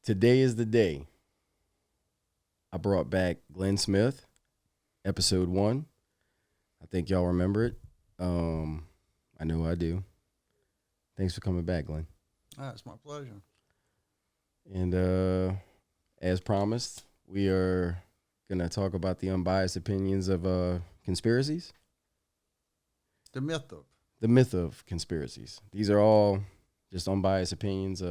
Today is the day. I brought back Glen Smith, episode 1. I think y'all remember it. I know I do. Thanks for coming back, Glen. It's my pleasure. And as promised, we are going to talk about the unbiased opinions of conspiracies. The myth of conspiracies. These are all just unbiased opinions,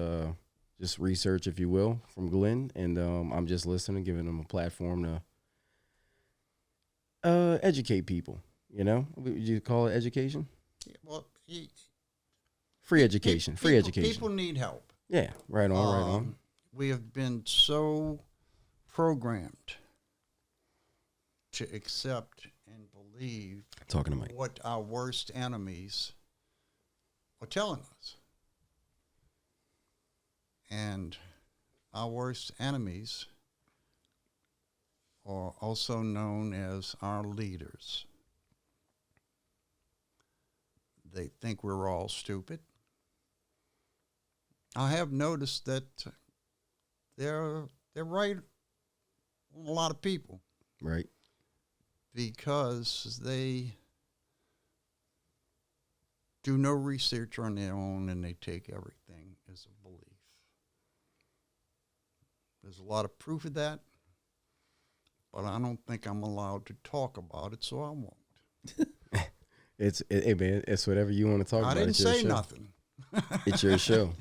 just research, if you will, from Glen. And I'm just listening, giving them a platform to educate people. You know, would you call it education? Yeah, well, free education. Free education. People need help. Yeah, right on. We have been so programmed to accept and believe what our worst enemies are telling us. And our worst enemies are also known as our leaders. They think we're all stupid. I have noticed that they're right on a lot of people. Right. Because they do no research on their own and they take everything as a belief. There's a lot of proof of that, but I don't think I'm allowed to talk about it, so I won't. Hey man, it's whatever you want to talk about. I didn't say nothing. It's your show.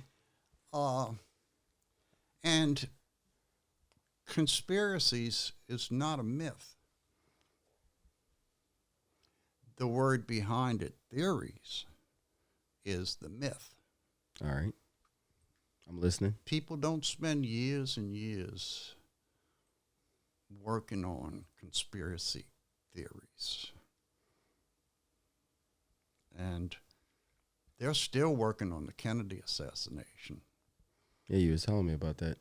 And conspiracies is not a myth. The word behind it, theories, is the myth. All right. I'm listening. People don't spend years and years working on conspiracy theories. And they're still working on the Kennedy assassination. Yeah, you was telling me about that.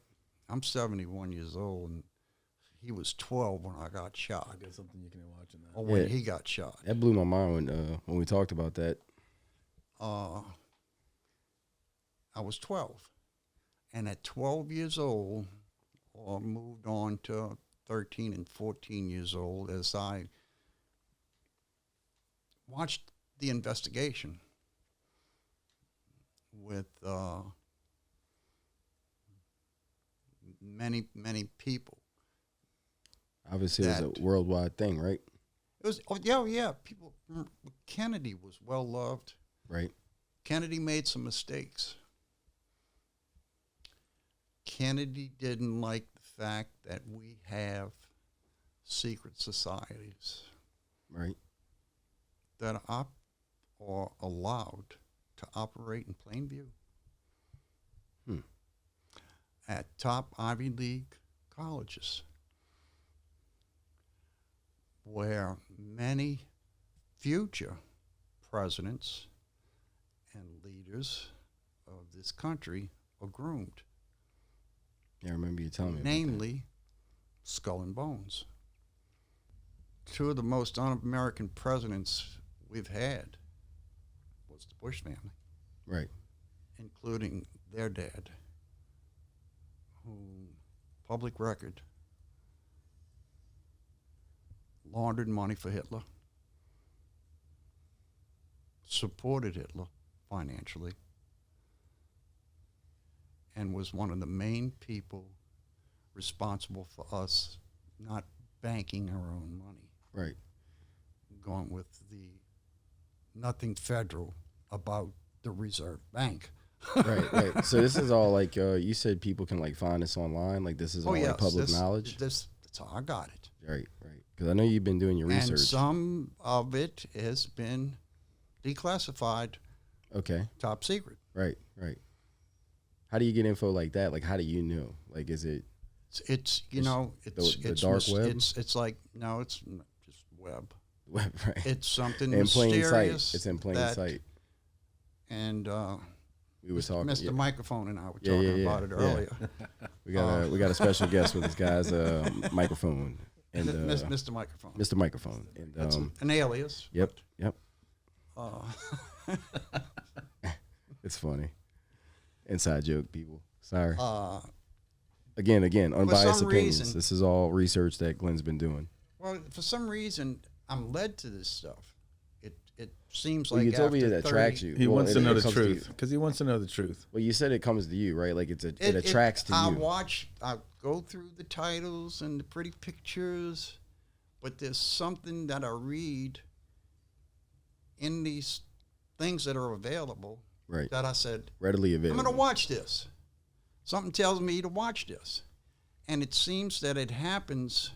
I'm 71 years old, and he was 12 when I got shot. I guess something you can watch in that. Or when he got shot. That blew my mind when we talked about that. I was 12. And at 12 years old, I moved on to 13 and 14 years old as I watched the investigation with many people. Obviously, it was a worldwide thing, right? It was, people. Kennedy was well loved. Right. Kennedy made some mistakes. Kennedy didn't like the fact that we have secret societies. Right. That are allowed to operate in plain view. At top Ivy League colleges, where many future presidents and leaders of this country are groomed. Yeah, I remember you telling me namely, about Skull and Bones. Two of the most un-American presidents we've had was the Bush family. Right. Including their dad, who, public record, laundered money for Hitler, supported Hitler financially, and was one of the main people responsible for us not banking our own money. Right. Going with the nothing federal about the Reserve Bank. right. So this is all like you said. People can like find this online. Like this is all like public knowledge. That's how I got it. Right. Because I know you've been doing your research. And some of it has been declassified. Okay. Top secret. Right. How do you get info like that? Like, how do you know? Like, is it? It's the dark web. It's like no, it's just web. Web, right? It's something in plain sight. mysterious. It's in plain sight. And we were talking. Mr. Microphone and I were talking about it earlier. We got a special guest with us, guys. Microphone and Mr. Microphone. Mr. Microphone and That's an alias. Yep. But, It's funny. Inside joke, people. Sorry. Again, unbiased some opinions. reason- This is all research that Glen's been doing. Well, for some reason, I'm led to this stuff. It seems Well, like you told me after it 30 attracts you. He Well, wants to it know the comes to you. truth because he wants to know the truth. Well, you said it comes to you, right? Like it attracts to you. I go through the titles and the pretty pictures, but there's something that I read in these things that are available Right. that I said, Readily I'm available. going to watch this. Something tells me to watch this. And it seems that it happens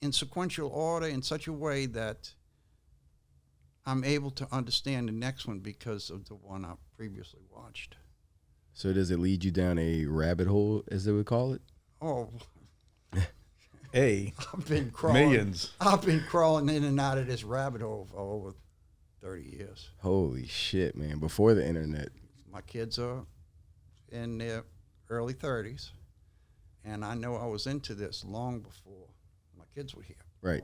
in sequential order in such a way that I'm able to understand the next one because of the one I previously watched. So does it lead you down a rabbit hole, as they would call it? Oh, Hey, I've been crawling. millions. I've been crawling in and out of this rabbit hole for over 30 years. Holy shit, man! Before the internet, My kids are in their early 30s, and I know I was into this long before my kids were here. right?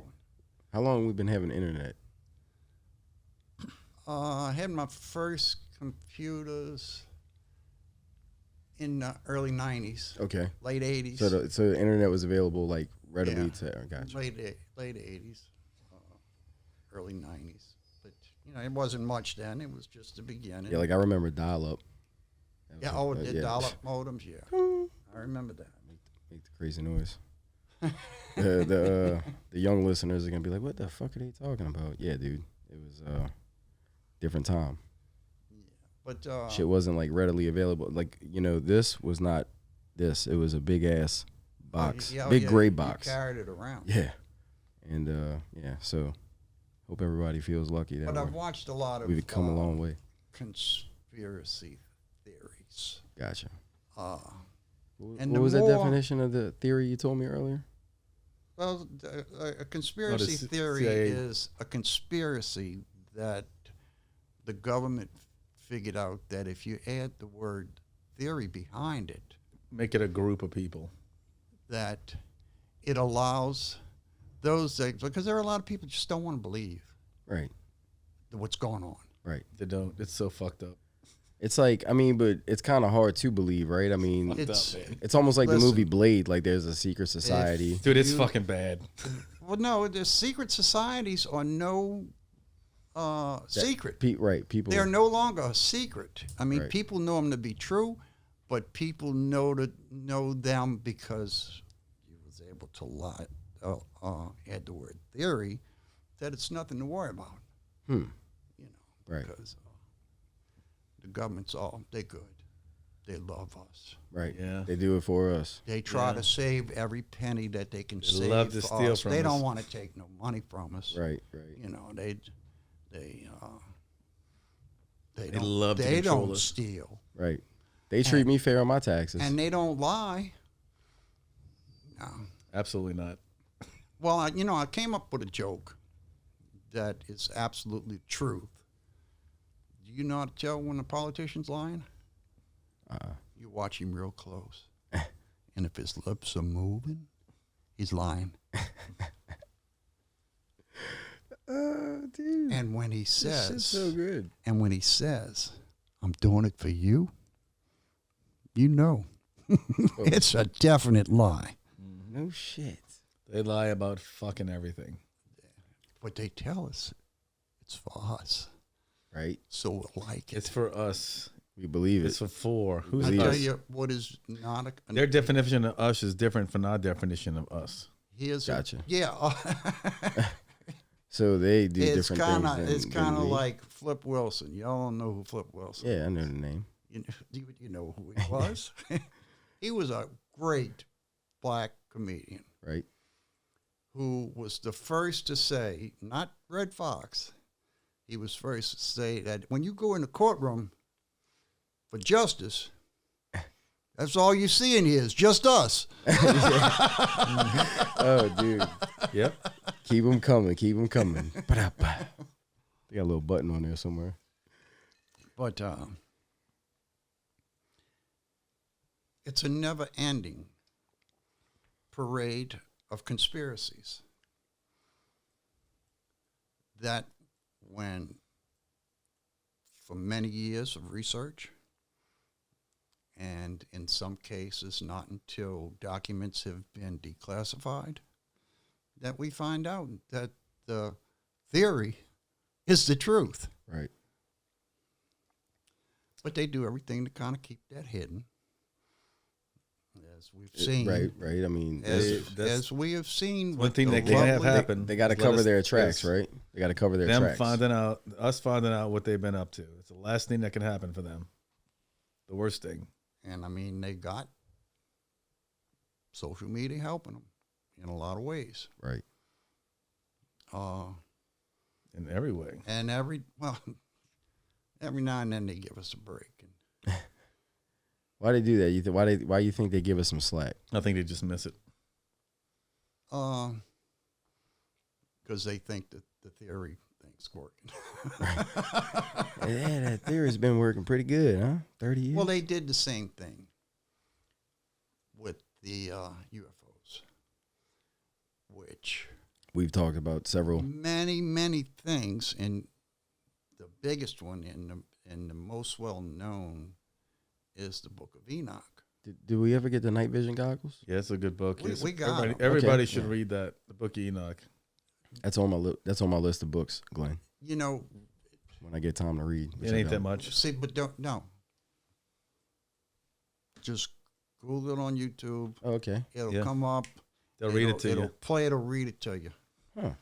How long we been having internet? I had my first computers in the early 90s, Okay, late 80s. so the internet was available like readily Yeah. to. Gotcha. Late 80s, early 90s. But, it wasn't much then. It was just the beginning. Yeah, like I remember dial-up. Yeah, the dial-up modems, yeah. I remember that. Make the crazy noise. the young listeners are gonna be like, "What the fuck are they talking about?" Yeah, dude, it was different time. But Shit wasn't like readily available. Like this was not this. It was a big ass box, big gray box. You carried it around. Yeah, and yeah. So hope everybody feels lucky that But I've way. watched a lot of We've come a long way. conspiracy theories. Gotcha. And What the was that more- definition of the theory you told me earlier? Well, a conspiracy theory CIA. is a conspiracy that the government figured out that if you add the word theory behind it, Make it a group of people. that it allows those that, because there are a lot of people just don't want to believe Right. what's going on. Right. They don't. It's so fucked up. It's like, I mean, but it's kind of hard to believe, right? I mean, It's it's almost like the Listen. movie Blade. Like there's a secret society. Dude, it's You- fucking bad. well, no, the secret societies are no secret. Right. People. They are no longer a secret. I mean, Right. people know them to be true, but people know them because you was able to lie, add the word theory, that it's nothing to worry about. Right. Because the government's they're good. They love us. Right. Yeah. They do it for us. They try Yeah. to save every penny that they can save love to for steal us. from They us. don't want to take no money from us. Right. Right. They They don't, love to they control don't us. steal. Right. They treat me fair on my taxes. And they don't lie. No. Absolutely not. Well, I came up with a joke that is absolutely truth. Do you know how to tell when a politician's lying? You watch him real close. And if his lips are moving, he's lying. Dude. And when he This shit's says, so good. I'm doing it for you, it's a definite lie. No shit. They lie about fucking everything. But they tell us it's for us. Right. So we'll like it. It's for us. We believe It's it. for who's I Believe tell us? you what is not a... Their definition of us is different from our definition of us. Here's Gotcha. Yeah. So they do it's different kind things. of it's than kind of we. like Flip Wilson. Y'all know who Flip Wilson is. Yeah, I know the name. You know who he was. He was a great black comedian Right. who was the first to say, not Red Fox, he was first to say that when you go in the courtroom for justice, that's all you see in here is just us. Oh, dude. Yep. Keep them coming. Keep them coming. Ba-da-ba. They got a little button on there somewhere. But it's a never-ending parade of conspiracies that when, for many years of research, And in some cases, not until documents have been declassified that we find out that the theory is the truth. Right. But they do everything to kind of keep that hidden. As we've seen. Right. I mean, As we have seen. one thing the that can't have lovely- happen. they got to is let cover us- their tracks, is right? They got to cover their Them tracks. us finding out what they've been up to. It's the last thing that can happen for them. The worst thing. And I mean, they got social media helping them in a lot of ways. Right. In every way. And every now and then they give us a break. Why they do that? Why you think they give us some slack? I think they just miss it. Because they think that the theory thing's working. Yeah, that theory's been working pretty good, huh? 30 years. Well, they did the same thing with the UFOs, which we've talked about several. many things, and the biggest one and the most well known is the Book of Enoch. Did we ever get the night vision goggles? Yeah, it's a good book. We got 'em. Everybody Okay, should yeah. read that. The Book of Enoch. That's on my that's on my list of books, Glenn. You know, When I get time to read, which It I ain't that don't. much. see, but don't no. Just Google it on YouTube. Oh, okay. It'll Yeah. come up. They'll read it to It'll you. play it or read it to you. Huh.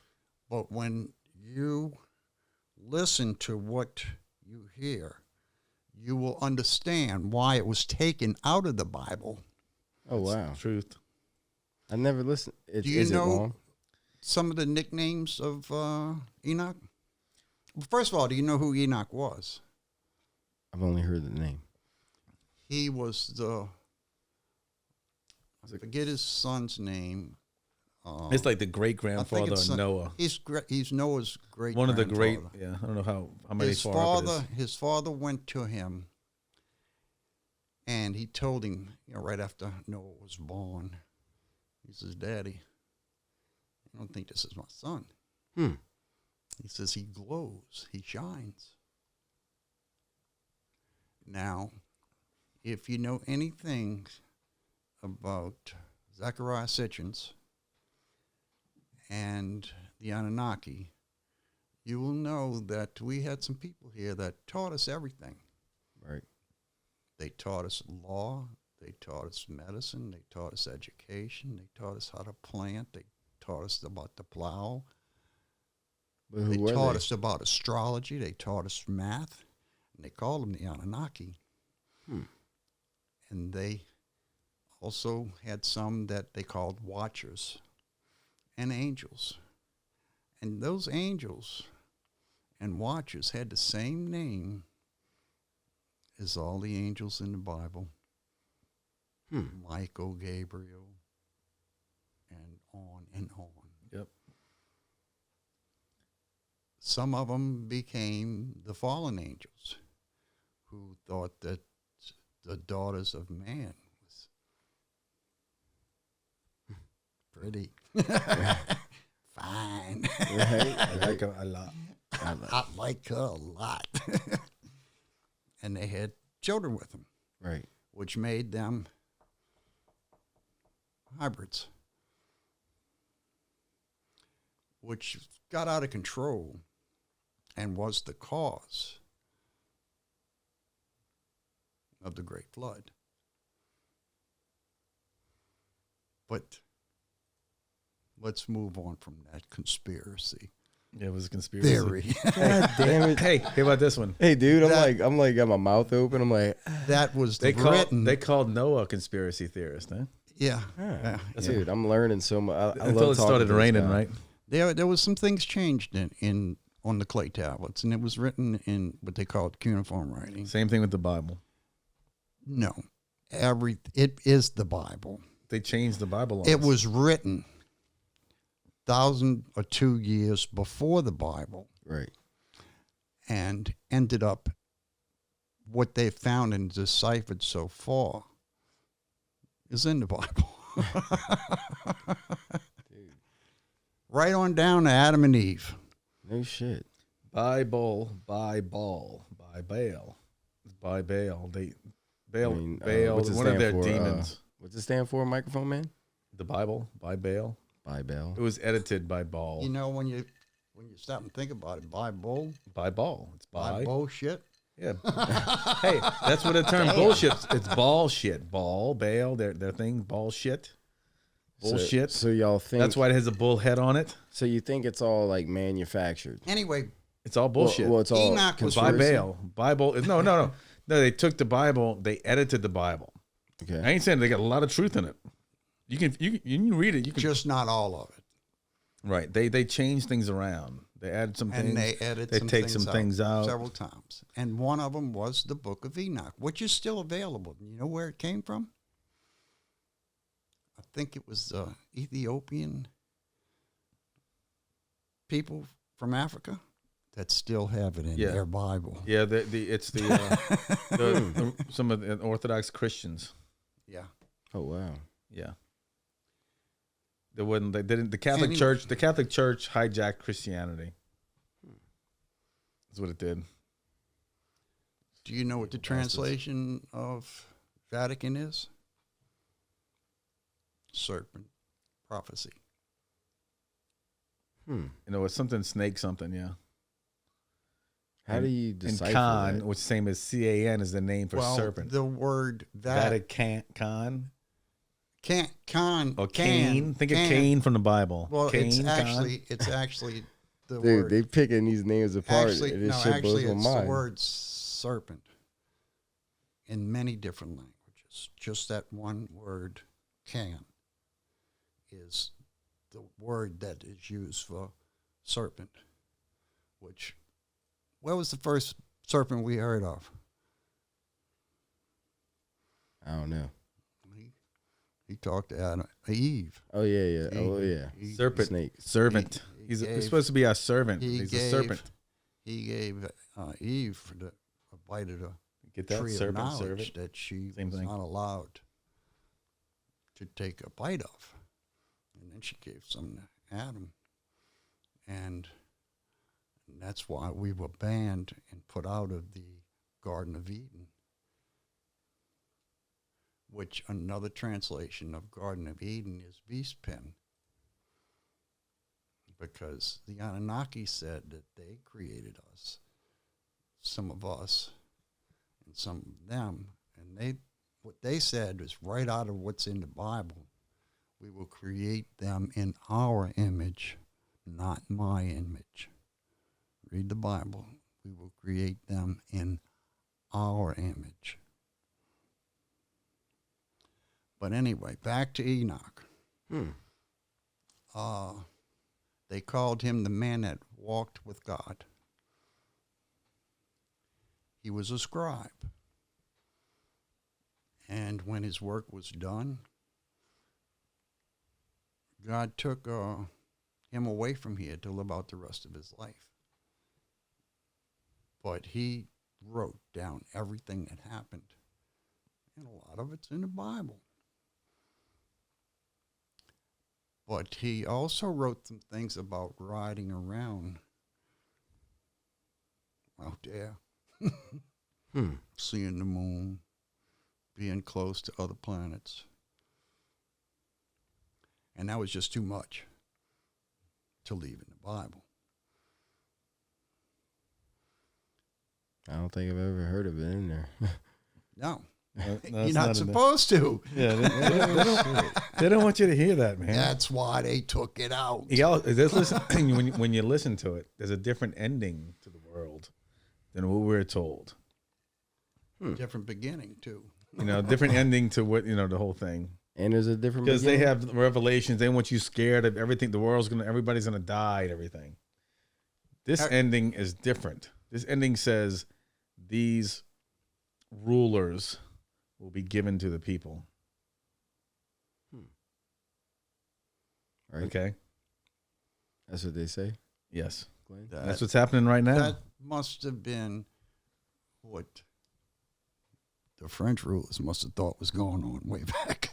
But when you listen to what you hear, you will understand why it was taken out of the Bible. Oh wow. Truth. I never listened. Do you is know- it long? Some of the nicknames of Enoch. Well, first of all, do you know who Enoch was? I've only heard the name. He was I forget his son's name. It's like the great I think grandfather it's of Noah. He's Noah's great. One of the great. grandfather. Yeah, I don't know how many His far up it father, is. his father went to him, and he told him, right after Noah was born, he says, "Daddy, I don't think this is my son." He says he glows, he shines. Now, if you know anything about Zechariah Sitchin's and the Anunnaki, you will know that we had some people here that taught us everything. Right. They taught us law, they taught us medicine, they taught us education, they taught us how to plant, they taught us about the plow, But who they were taught they? us about astrology, they taught us math, and they called them the Anunnaki. And they also had some that they called watchers and angels. And those angels and watchers had the same name as all the angels in the Bible. Michael, Gabriel, and on and on. Yep. Some of them became the fallen angels who thought that the daughters of man was pretty. Fine. Right. I like him a lot. I like her a lot. And they had children with them, Right. which made them hybrids, which got out of control and was the cause of the Great Flood. But let's move on from that conspiracy Yeah, it was a conspiracy. theory. God damn it. Hey, how about this one? Hey, dude, That- I'm like, got my mouth open. I'm like, That was They written. called Noah a conspiracy theorist, huh? Yeah. dude, I'm learning so much. I Until love it talking started to this raining, guy. right? There was some things changed in on the clay tablets, and it was written in what they called cuneiform writing. Same thing with the Bible. No, it is the Bible. They changed the Bible. It was written 1,000 or 2 years before the Bible, Right. and ended up what they found and deciphered so far is in the Bible. Right on down to Adam and Eve. No shit. Bible, by Baal, by Baal. By Baal. Baal, I mean, Baal, what's it one of stand their for? demons. What's it stand for, microphone man? The Bible by Baal. By Bell. It was edited by Baal. You know, when you stop and think about it, by bull, By Baal. It's by bullshit. Yeah. Hey, that's what the term bullshit. It's bullshit. Baal, Baal, their thing, bullshit. Bullshit. So y'all think That's why it has a bull head on it. So you think it's all like manufactured? Anyway, It's all bullshit. Well, it's all Enoch was by conspiracy? Baal. Bible. No. They took the Bible. They edited the Bible. Okay. I ain't saying they got a lot of truth in it. You can read it. You can just not all of it. right. They change things around. They add some things. And they edit They some take things some things out. several times. And one of them was the Book of Enoch, which is still available. You know where it came from? I think it was Ethiopian people from Africa that still have it in their Bible. Yeah, it's some of the Orthodox Christians. Yeah. Oh wow. Yeah. They didn't the Catholic Church hijacked Christianity. That's what it did. Do you know what the translation of Vatican is? Serpent prophecy. You know, it's something snake something, yeah. How do you decipher and Khan, that? which same as CAN is the name for serpent. The word Vatican. Con. Or Cain. Think of Cain from the Bible. Well, Cain, it's actually the Dude, word. they picking these names apart. Actually, and this no, shit actually, blows it's my the mind. word serpent in many different languages. Just that one word, can, is the word that is used for serpent. Which, what was the first serpent we heard of? I don't know. He talked to Adam, Eve. Oh yeah. serpent. Snake. Servant. He's supposed to be our servant. He's a serpent. He gave Eve a bite of the Get that tree serpent, of knowledge servant. that she Same was thing. not allowed to take a bite of. And then she gave some to Adam. And that's why we were banned and put out of the Garden of Eden, which another translation of Garden of Eden is beast pen. Because the Anunnaki said that they created us, some of us, and some of them, and what they said is right out of what's in the Bible. We will create them in our image, not my image. Read the Bible. We will create them in our image. But anyway, back to Enoch. They called him the man that walked with God. He was a scribe. And when his work was done, God took him away from here to live out the rest of his life. But he wrote down everything that happened. And a lot of it's in the Bible. But he also wrote some things about riding around out there, seeing the moon, being close to other planets. And that was just too much to leave in the Bible. I don't think I've ever heard of it in there. No. No, You're not supposed to. Yeah, they don't want you to hear that, man. That's why they took it out. When you listen to it, there's a different ending to the world than what we're told. Different beginning, too. Different ending to what, the whole thing. And there's a different Because they beginning? have revelations. They want you scared of everything. Everybody's going to die and everything. This ending is different. This ending says these rulers will be given to the people. Right. Okay. That's what they say. Yes. Glenn? That's what's happening right now. That must have been what the French rulers must have thought was going on way back.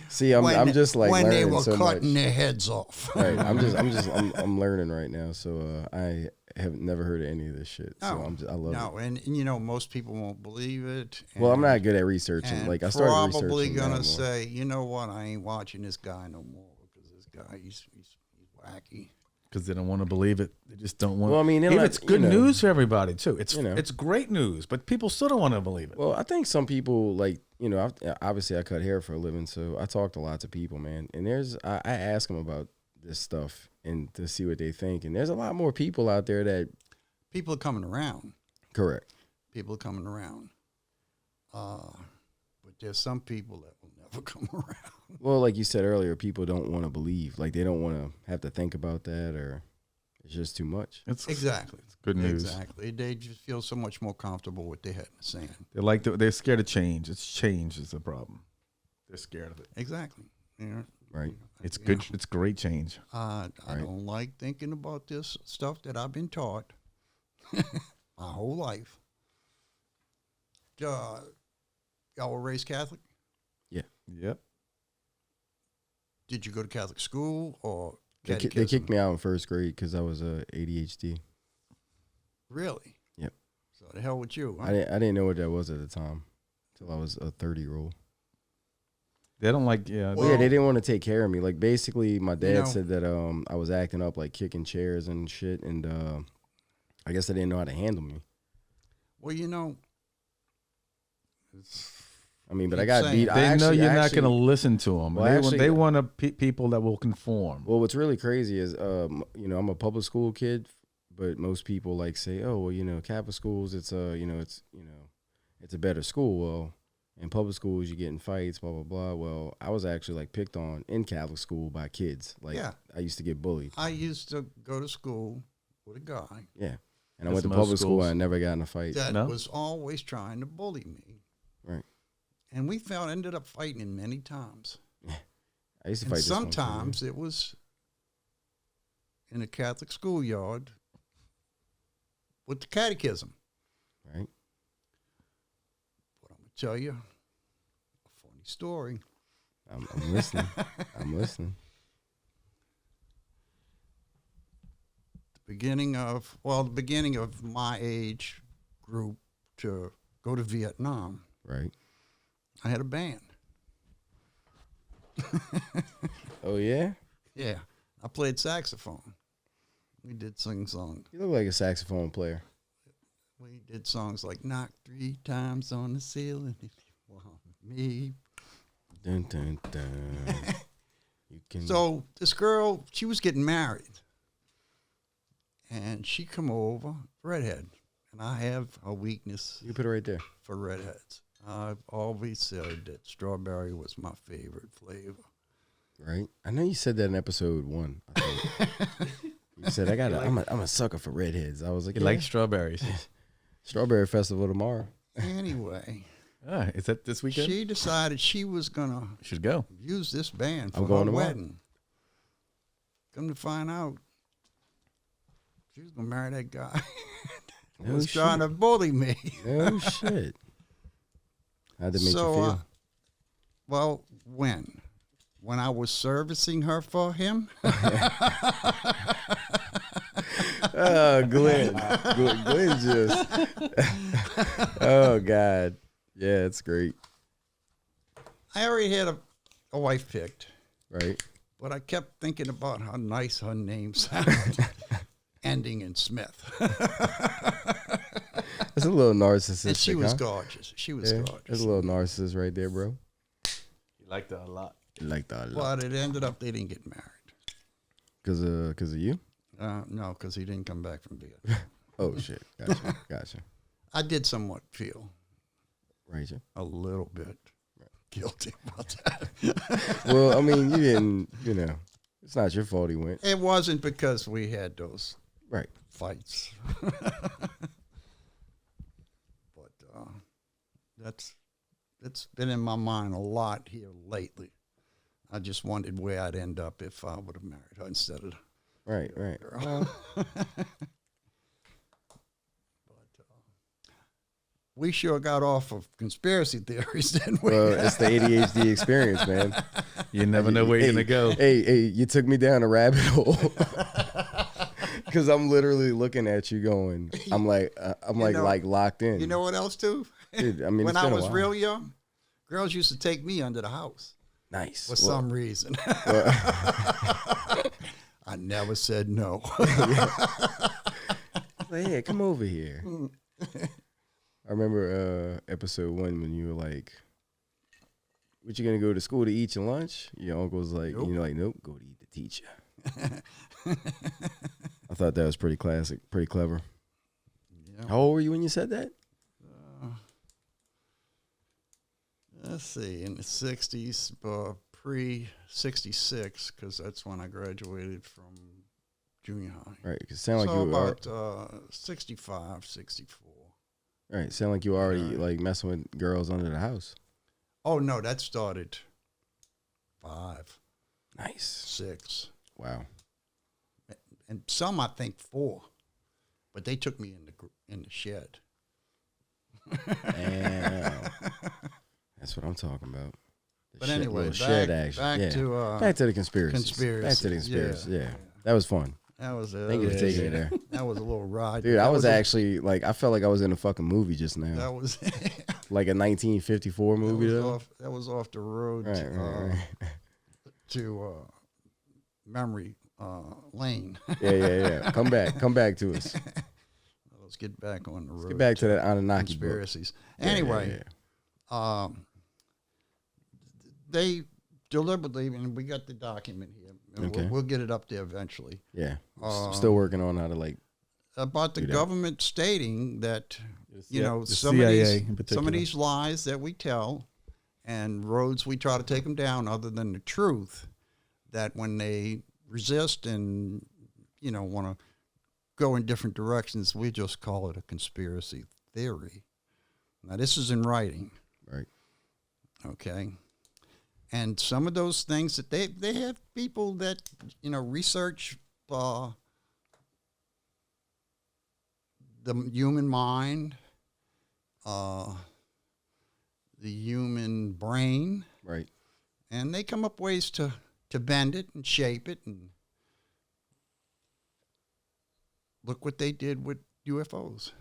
See, I'm just like when learning they were so cutting much. their heads off. Right. I'm learning right now. So I have never heard of any of this shit. So I love it. And you know, most people won't believe it. Well, I'm not good at researching. And Like I started probably researching. gonna say, you know what? I ain't watching this guy no more because this guy he's wacky. Because they don't want to believe it. They just don't want. Well, I mean, it's good you know, news for everybody too. It's you know. it's great news, but people still don't want to believe it. Well, I think some people like, you know, obviously I cut hair for a living, so I talk to lots of people, man. And I ask them about this stuff and to see what they think. And there's a lot more people out there that People are coming around. correct. People are coming around. But there's some people that will never come around. Well, like you said earlier, people don't want to believe. Like they don't want to have to think about that, or it's just too much. Exactly. It's good news. Exactly. They just feel so much more comfortable with their head in the sand. They're scared of change. It's change is the problem. They're scared of it. Exactly. You know, Right. It's good. It's great change. I don't like thinking about this stuff that I've been taught my whole life. Y'all were raised Catholic? Yep. Did you go to Catholic school or They kicked me out in first grade because I was ADHD. Really? Yep. So the hell with you. Huh? I didn't know what that was at the time until I was a 30-year-old. They don't like. Yeah. Well, yeah, they didn't want to take care of me. Like basically, my dad You know, said that I was acting up, like kicking chairs and shit, and I guess they didn't know how to handle me. Well, you know, I mean, but Keep I got saying beat. it. They know you're not actually- going to listen to them. Well, They want people that will conform. Well, what's really crazy is, you know, I'm a public school kid, but most people like say, oh, well, you know, Catholic schools, it's it's a better school. Well, in public schools, you get in fights, blah blah blah. Well, I was actually like picked on in Catholic school by kids. Like, Yeah. I used to get bullied. I used to go to school with a guy Yeah, and I That's went to most public school. schools. And I never got in a fight. that No? was always trying to bully me. Right. And we ended up fighting him many times. I used to And fight. this one kid, man. sometimes it was in a Catholic schoolyard with the catechism. Right. But I'm going to tell you a funny story. I'm listening. I'm listening. The beginning of my age group to go to Vietnam, Right. I had a band. Oh yeah. Yeah, I played saxophone. We did sing songs. You look like a saxophone player. We did songs like "Knock 3 times on the ceiling if you want me." Dun, dun, dun. You can. So this girl, she was getting married, and she come over, redhead, and I have a weakness you can put it right there. for redheads. I've always said that strawberry was my favorite flavor. Right. I know you said that in episode 1. I think. You said I'm a sucker for redheads. I was like, You like strawberries? Strawberry Festival tomorrow. Anyway, Is that this weekend? she decided she was gonna Should go. use this band for I'm her going tomorrow. wedding. Come to find out, she was gonna marry that guy. No was shit. trying to bully me. Oh shit. How'd that make you feel? Well, when I was servicing her for him, Oh, Glenn. Glenn just. Oh God. Yeah, it's great. I already had a wife picked, Right. but I kept thinking about how nice her name sounded, ending in Smith. It's a little narcissistic. And she was huh? gorgeous. She was Yeah, gorgeous. there's a little narcissist right there, bro. You like that a lot. You like that a lot. But it ended up they didn't get married. Cause of you? No, because he didn't come back from Vietnam. Oh shit. Gotcha. I did somewhat feel Right. Yeah. a little bit guilty about that. Well, I mean, you didn't. You know, it's not your fault he went. It wasn't because we had those Right. fights. But that's been in my mind a lot here lately. I just wondered where I'd end up if I would have married her instead of Right. girl. Well, We sure got off of conspiracy theories, didn't we? well, it's the ADHD experience, man. You never know where you're gonna go. Hey, you took me down a rabbit hole. Because I'm literally looking at you going, I'm like locked in. You know what else too? Dude, I mean, when it's I been a was while. real young, girls used to take me under the house Nice. for some reason. I never said no. Like, hey, come over here. I remember episode 1 when you were like, "What you gonna go to school to eat your lunch?" Your uncle's like, Nope. "You're like, nope, go to eat the teacher." I thought that was pretty classic, pretty clever. Yeah. How old were you when you said that? Let's see, in the 60s, pre-66, because that's when I graduated from junior high. Right, because sound like So you were about 65, 64. right. Sound like you were already like messing with girls under the house. Oh, no, that started 5, Nice. 6, Wow. and some I think 4, but they took me in the shed. Damn. That's what I'm talking about. The But shit- anyway, little shed back action. to Back to the conspiracy. conspiracy. Back to the conspiracy. Yeah. Yeah. That was fun. that was a Thank you for taking me there. that was a little ride, Dude, That I was a- actually like, I felt like I was in a fucking movie just now. that was Like a 1954 movie, though. that was off the road Right. to Memory Lane. Yeah. Come back to us. Let's get back on the road. Get back to that Anunnaki book. conspiracies. Yeah, Anyway, yeah. They deliberately, and we got the document here. And Okay. we'll get it up there eventually. Yeah. Still working on how to like. About the Do that. government stating that, you know, the some CIA in of particular. these lies that we tell and roads we try to take them down other than the truth, that when they resist and, you know, want to go in different directions, we just call it a conspiracy theory. Now, this is in writing. Right. Okay. And some of those things that they have people that, you know, research the human mind, the human brain, Right. and they come up ways to bend it and shape it. And look what they did with UFOs.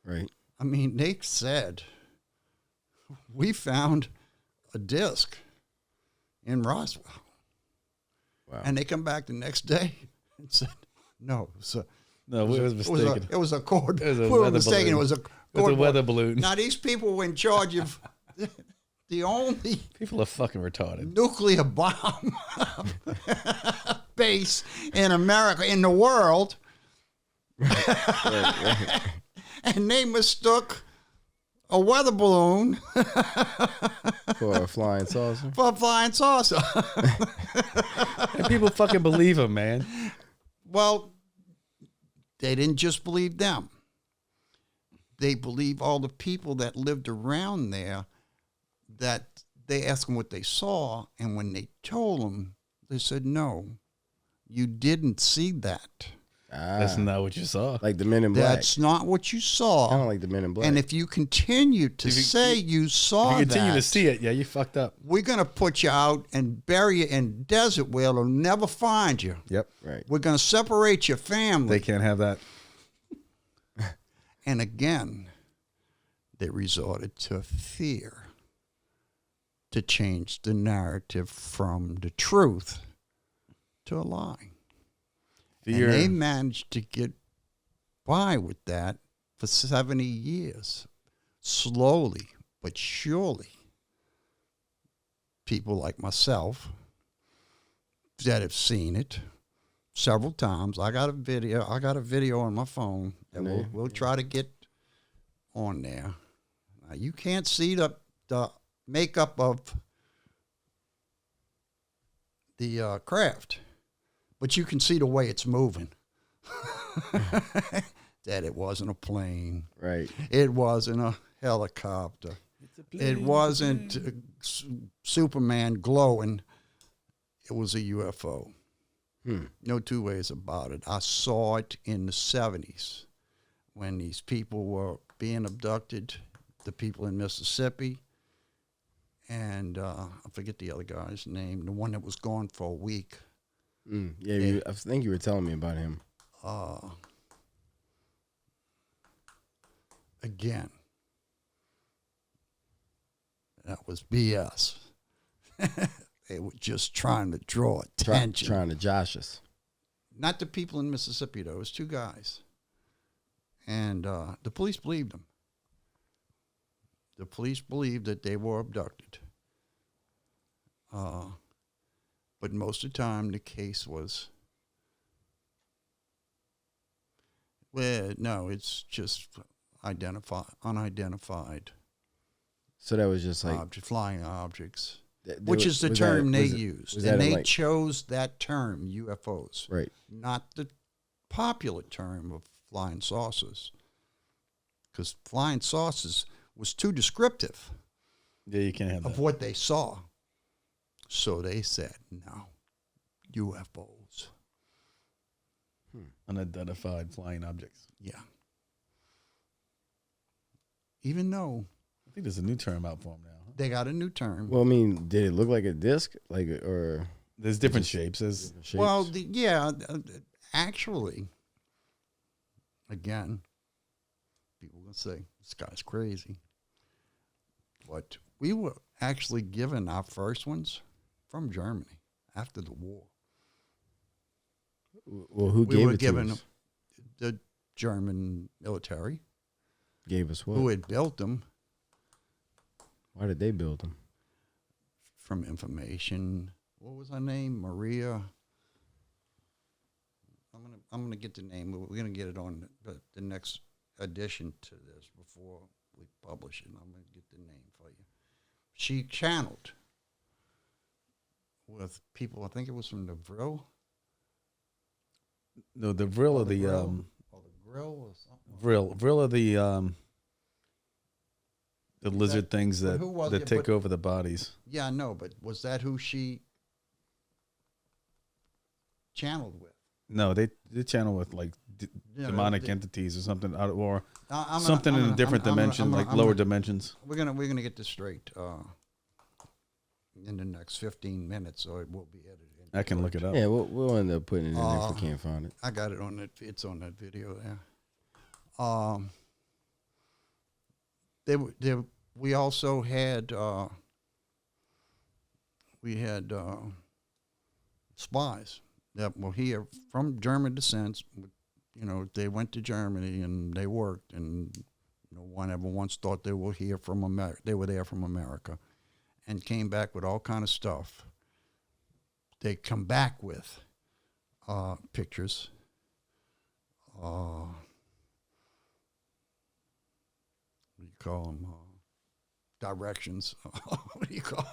Right. I mean, they said, we found a disc in Roswell. Wow. And they come back the next day and said, no, No, we was mistaken. it was a cord. It was a We were weather mistaken. balloon. It was a It was a cord. weather balloon. Now, these people were in charge of the only People are fucking retarded. nuclear bomb base in America, in the world. And they mistook a weather balloon For a flying saucer. for a flying saucer. And people fucking believe them, man. Well, they didn't just believe them. They believe all the people that lived around there, that they asked them what they saw, and when they told them, they said, no, you didn't see that. That's not what you saw. Like the Men in Black. That's not what you saw. Kind of like the Men in Black. And if you continue to say you saw If you continue that, to see it, yeah, you fucked up. we're going to put you out and bury you in desert where they'll never find you. Yep. right. We're going to separate your family. They can't have that. And again, they resorted to fear to change the narrative from the truth to a lie. Fear. And they managed to get by with that for 70 years. Slowly but surely, people like myself that have seen it several times. I got a video on my phone that we'll try to get on there. Now, you can't see the makeup of the craft, but you can see the way it's moving. That it wasn't a plane. Right. It wasn't a helicopter. It wasn't Superman glowing. It was a UFO. No two ways about it. I saw it in the 70s when these people were being abducted, the people in Mississippi, and I forget the other guy's name, the one that was gone for a week. Yeah, I think you were telling me about him. Again, that was BS. They were just trying to draw attention. Trying to josh us. Not the people in Mississippi, though. It was two guys. And the police believed them. The police believed that they were abducted. But most of the time, the case was, well, no, it's just unidentified. So that was just like flying objects, which is the term they used. And they chose that term, UFOs. Right. Not the popular term of flying saucers. Because flying saucers was too descriptive. Yeah, you can't have that. Of what they saw. So they said, no, UFOs. Unidentified flying objects. Yeah. Even though I think there's a new term out for them now. Huh? they got a new term. Well, I mean, did it look like a disc, or There's different shapes. There's shapes? Well, actually, again, people will say, this guy's crazy. But we were actually given our first ones from Germany after the war. Well, who We gave were it given to us? the German military Gave us what? who had built them Why did they build them? from information. What was her name? Maria. I'm gonna get the name. We're gonna get it on the next edition to this before we publish it. I'm gonna get the name for you. She channeled with people. I think it was from the Vril. no the Vril or of the Grill, or the Grill or something. Vril of the lizard things but that who was that it? take But- over the bodies. Yeah, I know, but was that who she channeled with? No, they channel with like Yeah, demonic they- entities or something, or I'm something in a different dimension, like lower dimensions. We're gonna get this straight in the next 15 minutes, so it will be edited. I can look it up. Yeah, we'll end up putting it in there if we can't find it. I got it on that. It's on that video there. We also had spies that were here from German descent. You know, they went to Germany and they worked, and no one ever once thought they were here from America. They were there from America, and came back with all kind of stuff. They come back with pictures. What do you call them? Directions. What do you call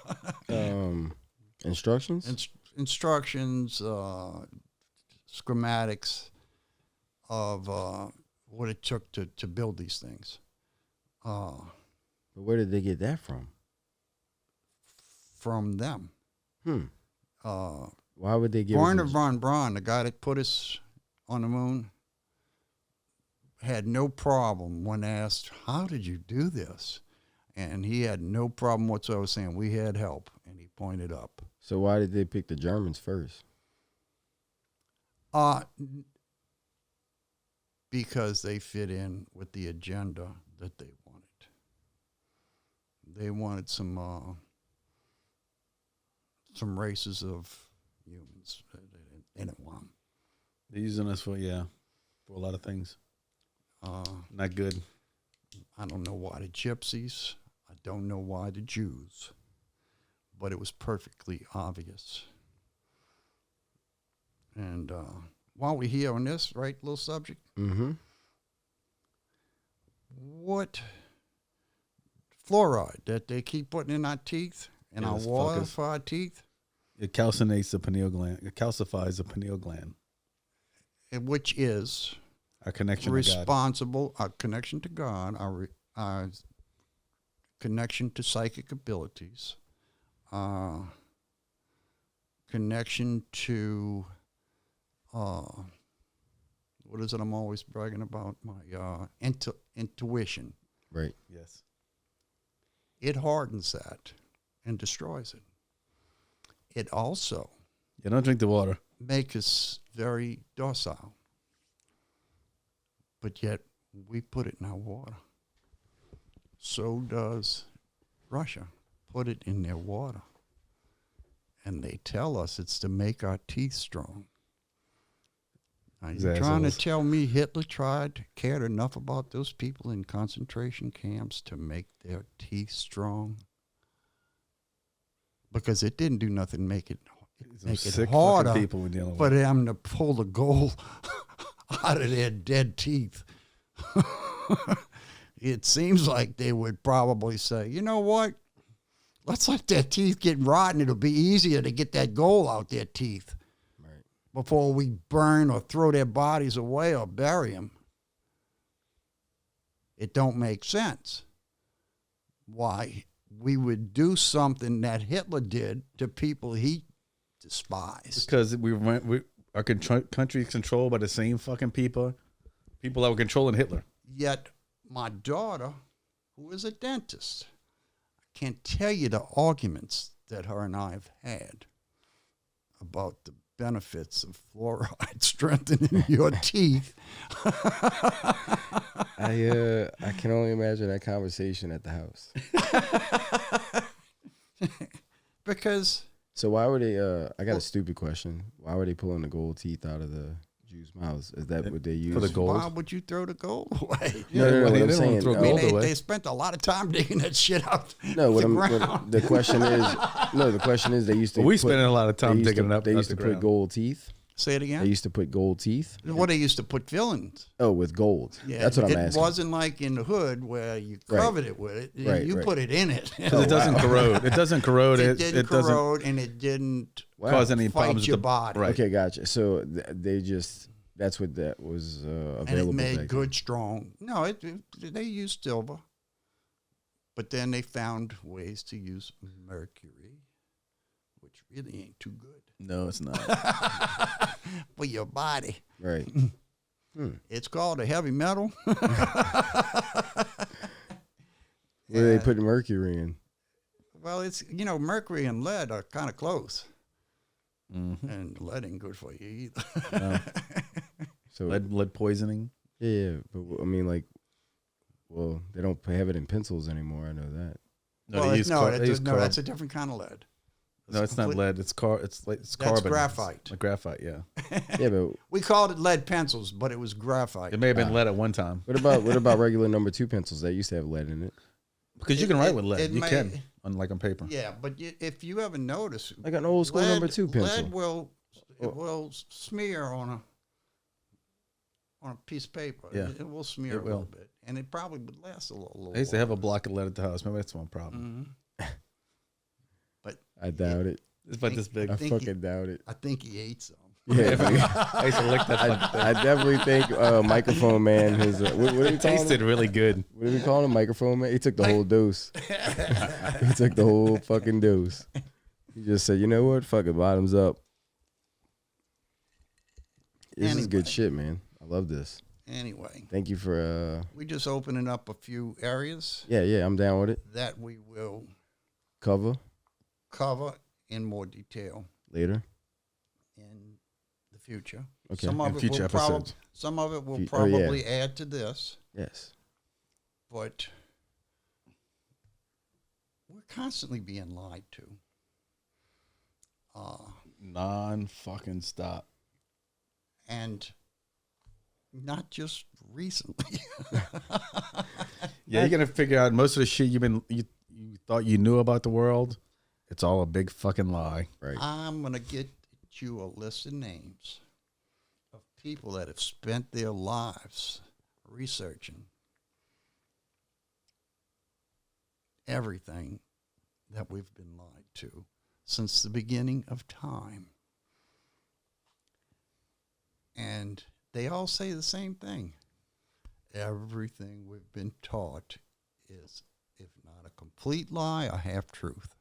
Instructions? Instructions, schematics of what it took to build these things. But where did they get that from? From them. Why would they give Werner us von Braun, the guy that put us on the moon, had no problem when asked, how did you do this? And he had no problem whatsoever saying, we had help. And he pointed up. So why did they pick the Germans first? Because they fit in with the agenda that they wanted. They wanted some races of humans. They didn't want them. They're using us for a lot of things. Not good. I don't know why the gypsies. I don't know why the Jews. But it was perfectly obvious. And while we're here on this, right, little subject, what fluoride that they keep putting in our teeth, in our those water fuckers. for our teeth, It calcinates the pineal gland. It calcifies the pineal gland. which is Our connection to God. responsible, our connection to God, our connection to psychic abilities, connection to, what is it I'm always bragging about? My intuition. Right. Yes. It hardens that and destroys it. It also Yeah, don't drink the water. makes us very docile. but yet we put it in our water. So does Russia. Put it in their water. And they tell us it's to make our teeth strong. Are you trying to tell me Hitler cared enough about those people in concentration camps to make their teeth strong? Because it didn't do nothing make it harder people we're dealing with. for them to pull the gold out of their dead teeth. It seems like they would probably say, you know what? Let's let their teeth get rotten. It'll be easier to get that gold out their teeth before we burn or throw their bodies away or bury them. It don't make sense why we would do something that Hitler did to people he despised. Because our country is controlled by the same fucking people that were controlling Hitler. Yet my daughter, who is a dentist, I can't tell you the arguments that her and I have had about the benefits of fluoride strengthening your teeth. I can only imagine that conversation at the house. Because so why were they I got a stupid question. Why were they pulling the gold teeth out of the Jews' mouths? Is that what they use for the gold? Why would you throw the gold away? No, what I'm saying. They spent a lot of time digging that shit out. The question is they used to. We spent a lot of time digging it up. They used to put gold teeth. Say it again. They used to put gold teeth. Well, they used to put fillings. Oh, with gold. Yeah, that's what I'm asking. It wasn't like in the hood where you covered it with it. You put it in it. Because it doesn't corrode. It doesn't corrode. It didn't corrode, and it didn't cause any problems with your body. Right. Okay, gotcha. So they just. That's what that was available. And it made good, strong. No, they used silver, but then they found ways to use mercury, which really ain't too good. No, it's not. For your body. Right. It's called a heavy metal. What do they put mercury in? Well, it's, mercury and lead are kind of close. Mm-hmm. And lead ain't good for you either. So lead poisoning? Yeah, but I mean, they don't have it in pencils anymore. I know that. That's a different kind of lead. No, it's not lead. It's carbon. That's graphite. Like graphite, yeah. Yeah, but we called it lead pencils, but it was graphite. It may have been lead at one time. What about regular number 2 pencils that used to have lead in it? Because you can write with lead. You can, unlike on paper. Yeah, but if you ever notice, like an old school number 2 pencil, lead will smear on a piece of paper. Yeah, it will smear a little bit, and it probably would last a little. I used to have a block of lead at the house. Maybe that's one problem. Mm-hmm. But I doubt it. It's about this big. I fucking doubt it. I think he ate some. Yeah, I used to lick that. I definitely think Microphone Man. His it tasted really good. What did we call him? Microphone Man. He took the whole dose. He took the whole fucking dose. He just said, "You know what? Fuck it. Bottoms up." This is good shit, man. I love this. Anyway, thank you for. We just opening up a few areas. Yeah, I'm down with it. That we will cover in more detail later. In the future. Okay. Some of future episodes. Some of it will probably add to this. Yes. But we're constantly being lied to. Non-fucking stop. And not just recently. Yeah, you're gonna figure out most of the shit you thought you knew about the world. It's all a big fucking lie. Right. I'm gonna get you a list of names of people that have spent their lives researching everything that we've been lied to since the beginning of time. And they all say the same thing. Everything we've been taught is, if not a complete lie, a half-truth.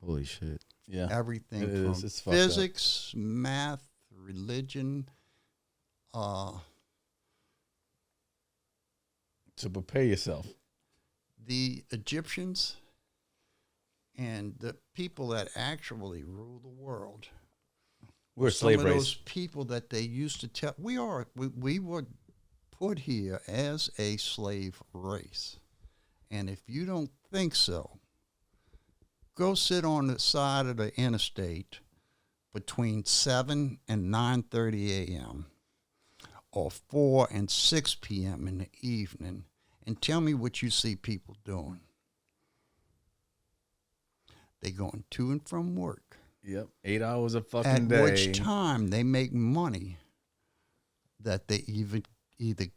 Holy shit. Yeah. Everything from physics, math, religion. To prepare yourself. The Egyptians and the people that actually rule the world. We're a slave race. Those people that they used to tell. We were put here as a slave race. And if you don't think so, go sit on the side of the interstate between 7 and 9:30 a.m. or 4 and 6 p.m. in the evening and tell me what you see people doing. They going to and from work. Yep. 8 hours a fucking At day. which time they make money that they either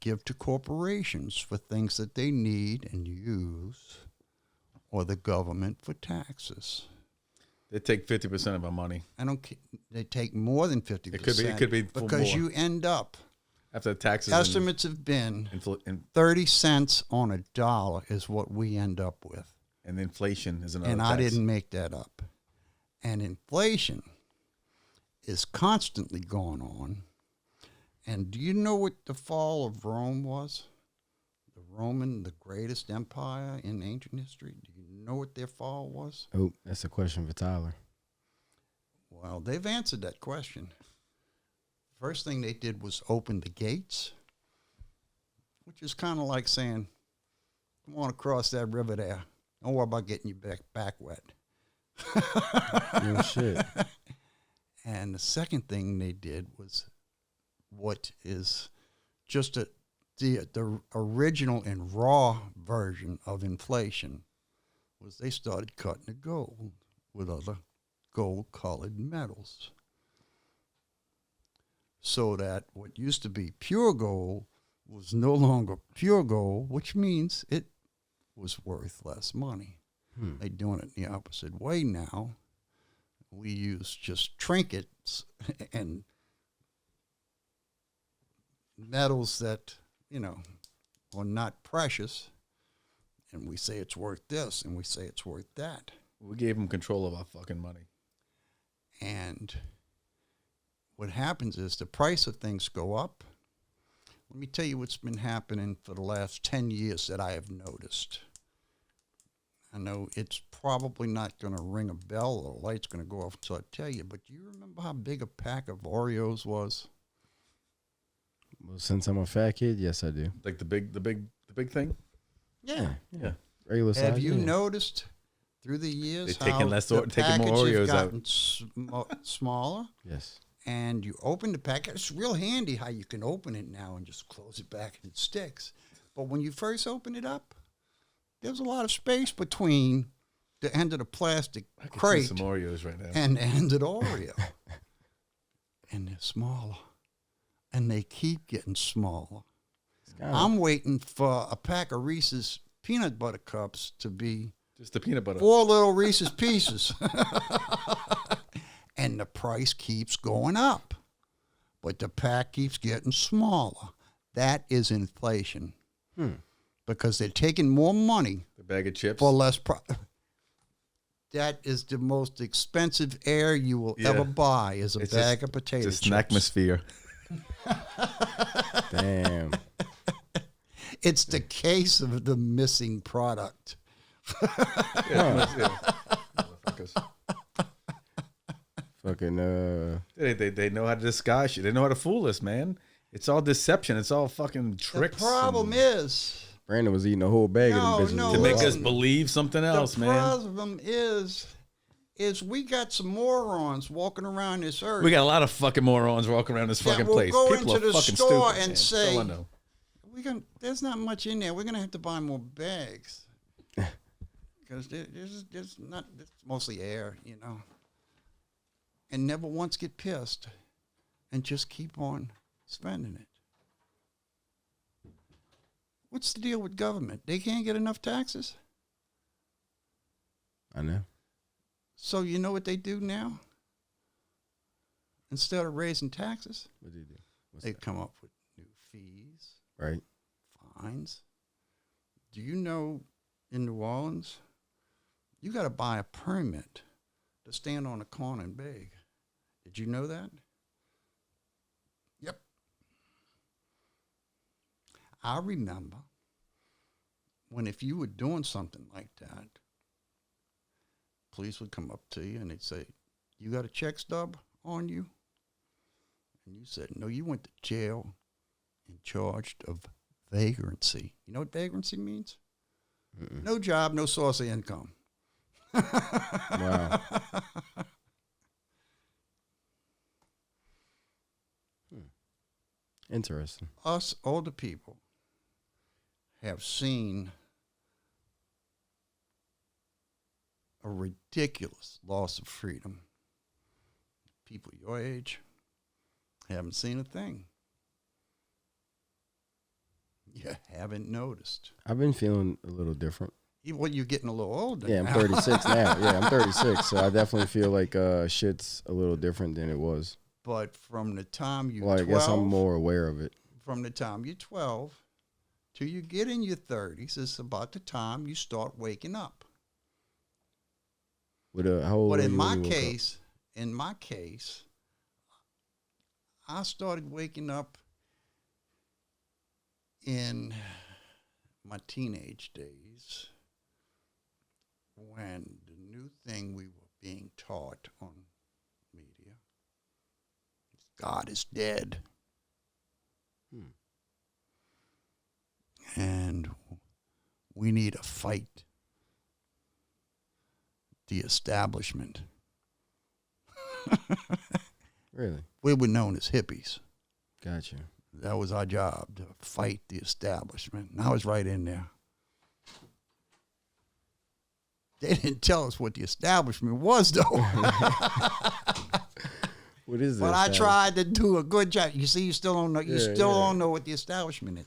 give to corporations for things that they need and use, or the government for taxes. They take 50% of our money. I don't. They take more than 50%. It could be because more. you end up. After taxes. Estimates have been and 30 cents on a dollar is what we end up with. And inflation is another And tax. I didn't make that up. And inflation is constantly going on. And do you know what the fall of Rome was? The greatest empire in ancient history. Do you know what their fall was? Oh, that's a question for Tyler. Well, they've answered that question. First thing they did was open the gates, which is kind of like saying, come on across that river there. Don't worry about getting your back wet. No shit. And the second thing they did was what is just the original and raw version of inflation was they started cutting the gold with other gold-colored metals. So that what used to be pure gold was no longer pure gold, which means it was worth less money. They're doing it the opposite way now. We use just trinkets and metals that, are not precious, and we say it's worth this, and we say it's worth that. We gave them control of our fucking money. And what happens is the price of things go up. Let me tell you what's been happening for the last 10 years that I have noticed. I know it's probably not going to ring a bell or the light's going to go off until I tell you, but do you remember how big a pack of Oreos was? Well, since I'm a fat kid, yes, I do. Like the big thing? Yeah. Yeah. Regular size. Have you yeah. noticed through the years They're taking how less the taking more packages Oreos out. gotten smaller? Yes. And you open the packet. It's real handy how you can open it now and just close it back and it sticks. But when you first open it up, there's a lot of space between the end of the plastic I can crate see some Oreos right now. and the end of the Oreo. And they're smaller. And they keep getting smaller. I'm waiting for a pack of Reese's peanut butter cups to be Just the peanut butter. 4 little Reese's pieces. And the price keeps going up. But the pack keeps getting smaller. That is inflation. Because they're taking more money The bag of chips. for less That is the most expensive air you will ever buy is a It's bag of potato It's chips. an atmosphere. Damn. It's the case of the missing product. Motherfuckers. Fucking They know how to disguise shit. They know how to fool us, man. It's all deception. It's all fucking tricks. The problem is Brandon was eating a whole bag of them bitches. No, to make us listen. believe something else, the man. problem is we got some morons walking around this earth. We got a lot of fucking morons walking around this that fucking will place. go People into are the fucking store stupid, and man. say, That's all I know. there's not much in there. We're gonna have to buy more bags because there's not. It's mostly air, and never once get pissed, and just keep on spending it. What's the deal with government? They can't get enough taxes. I know. So you know what they do now? Instead of raising taxes, What did he do? What's they that? come up with new fees, Right. fines. Do you know in New Orleans, you got to buy a permit to stand on a corner and beg? Did you know that? Yep. I remember when if you were doing something like that, police would come up to you and they'd say, you got a check stub on you? And you said, no, you went to jail and charged of vagrancy. You know what vagrancy means? Mm-mm. No job, no source of income. Wow. Interesting. Us older people have seen a ridiculous loss of freedom. People your age haven't seen a thing. You haven't noticed. I've been feeling a little different. Well, you're getting a little older. Yeah, I'm now. 36 now. Yeah, I'm 36, so I definitely feel like shit's a little different than it was. But from the time you're Well, I 12, guess I'm more aware of it. from the time you're 12 till you get in your 30s, is about the time you start waking up. How old But were in you my when you woke up? case, I started waking up in my teenage days when the new thing we were being taught on media is God is dead. And we need to fight the establishment. Really? We were known as hippies. Gotcha. That was our job, to fight the establishment. And I was right in there. They didn't tell us what the establishment was, though. What is this? But I tried to do a good job. You see, you still don't know. You Yeah, still yeah. don't know what the establishment is.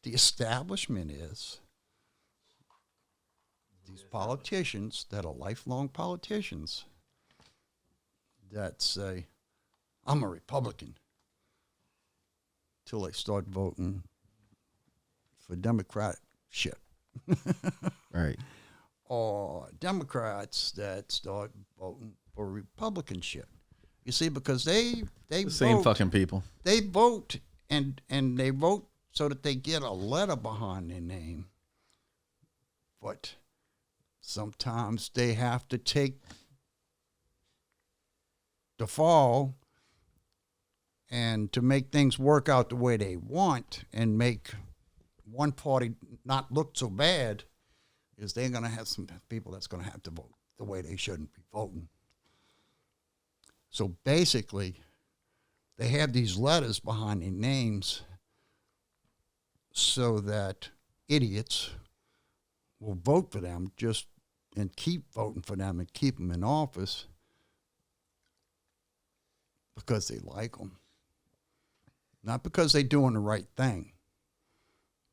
The establishment is these politicians that are lifelong politicians that say, I'm a Republican, till they start voting for Democrat shit. Right. Or Democrats that start voting for Republican shit. You see, because they The same vote, fucking people. they vote and they vote so that they get a letter behind their name. But sometimes they have to take the fall and to make things work out the way they want and make one party not look so bad is they're going to have some people that's going to have to vote the way they shouldn't be voting. So basically, they have these letters behind their names so that idiots will vote for them just and keep voting for them and keep them in office because they like them. Not because they're doing the right thing,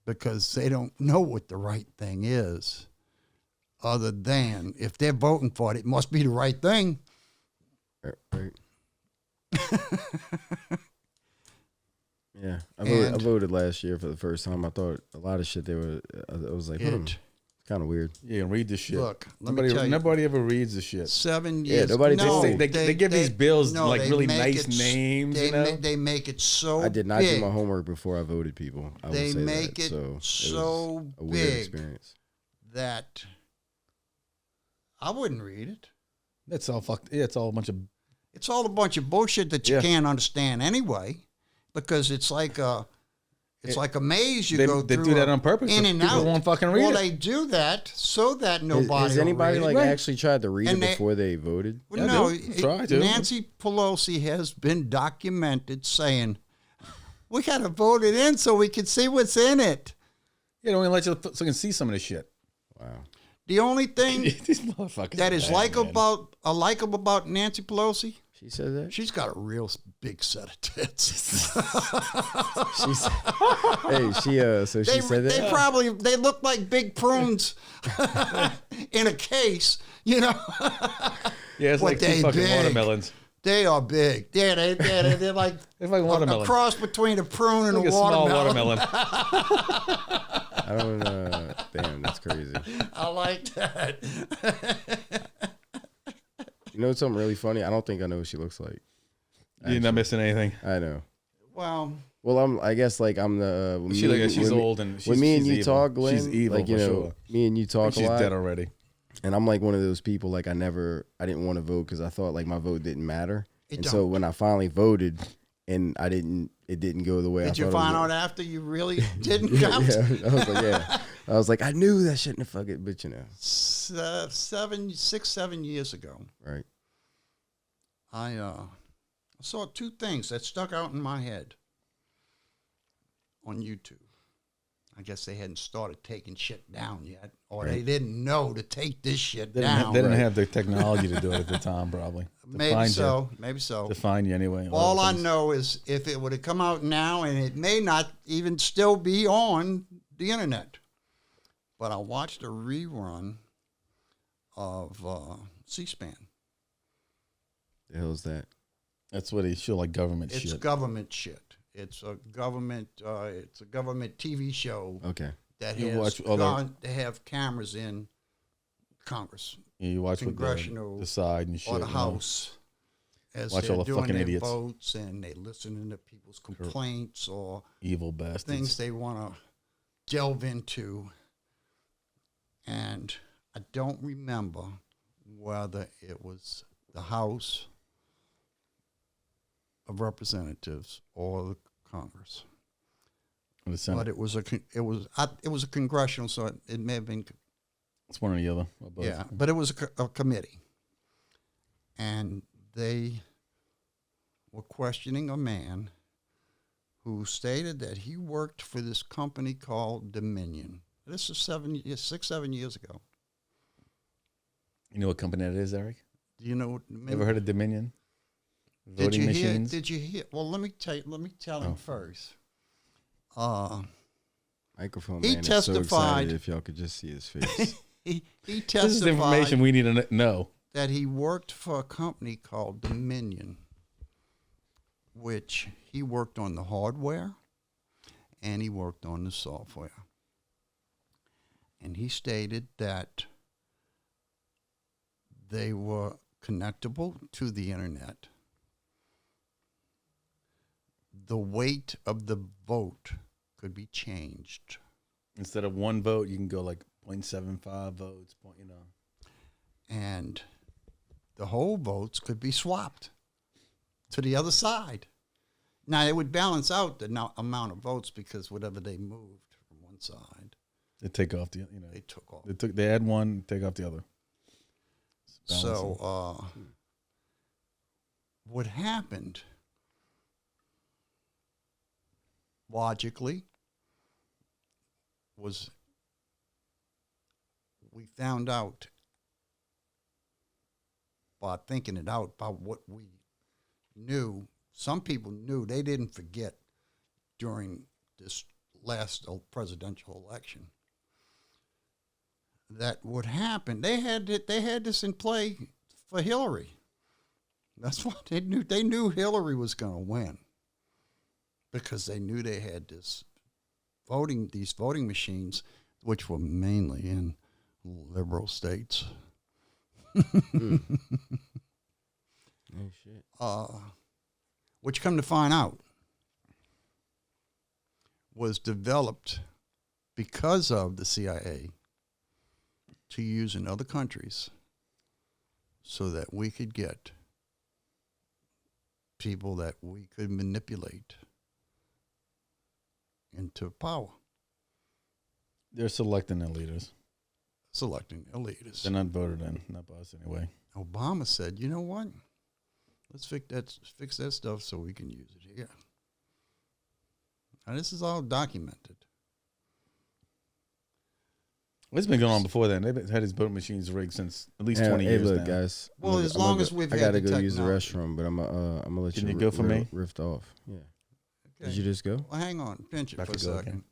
because they don't know what the right thing is, other than if they're voting for it, it must be the right thing. Right. Yeah, I voted last year for the first time. I thought a lot of shit they were. I was like, it's kind of weird. Yeah, read the shit. Look, let me tell you. Nobody ever reads the shit. 7 years. Yeah, nobody no, they give these bills like they really make nice it, names. They, you know? they make it so I did not big. do my homework before I voted. People, I They will say make that. it So so a weird big experience. that I wouldn't read it. That's all fucked. Yeah, it's all a bunch of. It's all a bunch of bullshit that you can't understand anyway, because it's like a maze you go through. They do that on purpose. In So and people out. won't fucking read well, it. they do that so that nobody. Has anybody will read like it. actually tried to read And it they- before they voted? Well, Yeah, no, they try to. Nancy Pelosi has been documented saying, "We got to vote it in so we can see what's in it." Yeah, they only let you so you can see some of this shit. Wow. The only thing These motherfuckers. that is bad, likable about Nancy Pelosi, She said that. she's got a real big set of tits. She's, hey, so she said that. They look like big prunes in a case, you know. Yeah, it's What like two they fucking big. watermelons. They are big. They're like It's like a watermelon. cross between a prune and Like a a small watermelon. watermelon. I don't. Damn, that's crazy. I like that. You know something really funny? I don't think I know what she looks like. You're not missing anything. I know. Well, I guess like I'm the. She's old and she's, when me and she's you evil. talk, Glenn, she's evil like you for know, sure. me and you talk a She's lot, dead already. and I'm like one of those people. Like I didn't want to vote because I thought like my vote didn't matter, It and don't. so when I finally voted, and it didn't go the way I thought. Did you find out after you really didn't count? Yeah, I was like, I was like, I knew that shouldn't have fucked it, but 7 years ago, right. I saw two things that stuck out in my head on YouTube. I guess they hadn't started taking shit down yet, or they didn't know to take this shit down. They didn't have the technology to do it at the time, probably. Maybe so. To find you anyway. All I know is if it would have come out now, and it may not even still be on the internet, but I watched a rerun of C-SPAN. The hell's that? That's what he show like government shit. It's government shit. It's a government TV show. Okay. That You has watch all the- they have cameras in Congress, Yeah, you watch congressional, what the side and shit. or the you know. House, as Watch they're all the doing fucking their idiots. votes, and they listening to people's complaints or Evil bastards. things they want to delve into. And I don't remember whether it was the House of Representatives or the Congress. The Senate. But it was a congressional, so it may have been, It's one or the other. Or both. yeah. But it was a committee, and they were questioning a man who stated that he worked for this company called Dominion. This is 7 years ago. You know what company that is, Eric? Do you know what Dominion? Ever heard of Dominion? Voting Did you machines. hear? Did you hear? Well, let me tell him first. Microphone He man is so testified- excited if y'all could just see his face. He This is the information testified we need to know. that he worked for a company called Dominion, which he worked on the hardware and he worked on the software. And he stated that they were connectable to the internet. The weight of the vote could be changed. Instead of one vote, you can go like 0.75 votes. And the whole votes could be swapped to the other side. Now, it would balance out the amount of votes because whatever they moved from one side, They take off the, they took off. they add one, take off the other. It's balancing. So, what happened logically was we found out by thinking it out about what we knew. Some people knew. They didn't forget during this last presidential election that what happened. They had this in play for Hillary. That's what they knew. They knew Hillary was going to win because they knew they had these voting machines, which were mainly in liberal states. Oh, shit. Which, come to find out, was developed because of the CIA to use in other countries so that we could get people that we could manipulate into power. They're selecting their leaders. Selecting elitists. They're not voted in, not by us anyway. Obama said, you know what? Let's fix that stuff so we can use it here. Now, this is all documented. Well, it's been going on before then. They've had these voting machines rigged since at least 20 hey, years look, now. guys. Well, as long as we've I had gotta the go use the technology. restroom, but I'm gonna let Can you you go for me? rift off. Yeah. Okay. Did you just go? Well, hang on. Pinch it I for a could go second.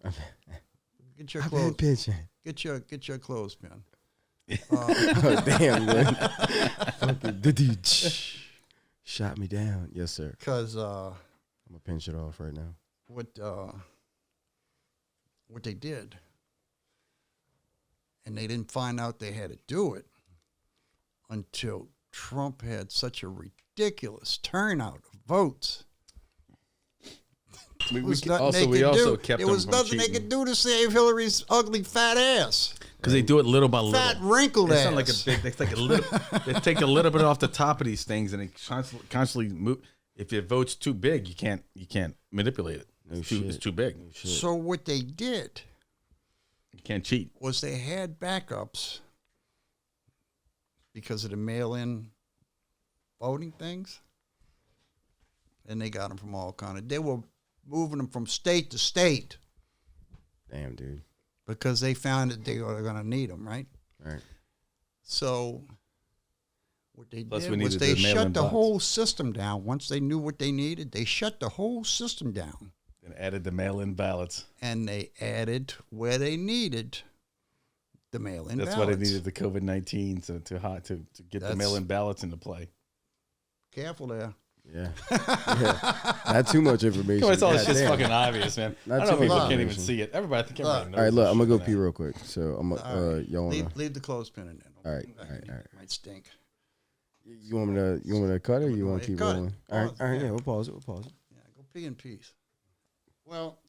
Get your I've been clothes. pitching. Get your clothespin. Oh, damn, Glenn. Fucking dude, shot me down. Yes, sir. Because I'm gonna pinch it off right now. what they did, and they didn't find out they had to do it until Trump had such a ridiculous turnout of votes. We It was also kept It them was from nothing they could do to save Hillary's ugly fat ass, because they do it little by little. fat wrinkled It's ass. not like a big. It's like a little. They take a little bit off the top of these things, and they constantly move. If your vote's too big, you can't manipulate it. No It's shit. too big. No shit. So what they did You can't cheat. was they had backups because of the mail-in voting things, and they got them from all kind of. They were moving them from state to state Damn, dude. because they found that they were going to need them, right? Right. So what they Plus, we did was needed they the mail-in shut the ballots. whole system down. Once they knew what they needed, they shut the whole system down, And added the mail-in ballots. and they added where they needed the mail-in That's ballots. why they needed the COVID-19 to get the That's- mail-in ballots into play. Careful there. Yeah. Yeah. Not too much information. Come on, it's all this God shit's damn. fucking obvious, man. Not I don't know too if people much can't even information. see it. Everybody, I think everybody knows. All right, look, this I'm gonna go shit, pee man. real quick. So I'm All right. y'all wanna Leave the clothespin in there. All right, all right, all right. It might stink. you want me to cut it or you want to keep Cut it. rolling? All right, Pause, all right, yeah. yeah, we'll pause it. Yeah, go pee in peace. Well,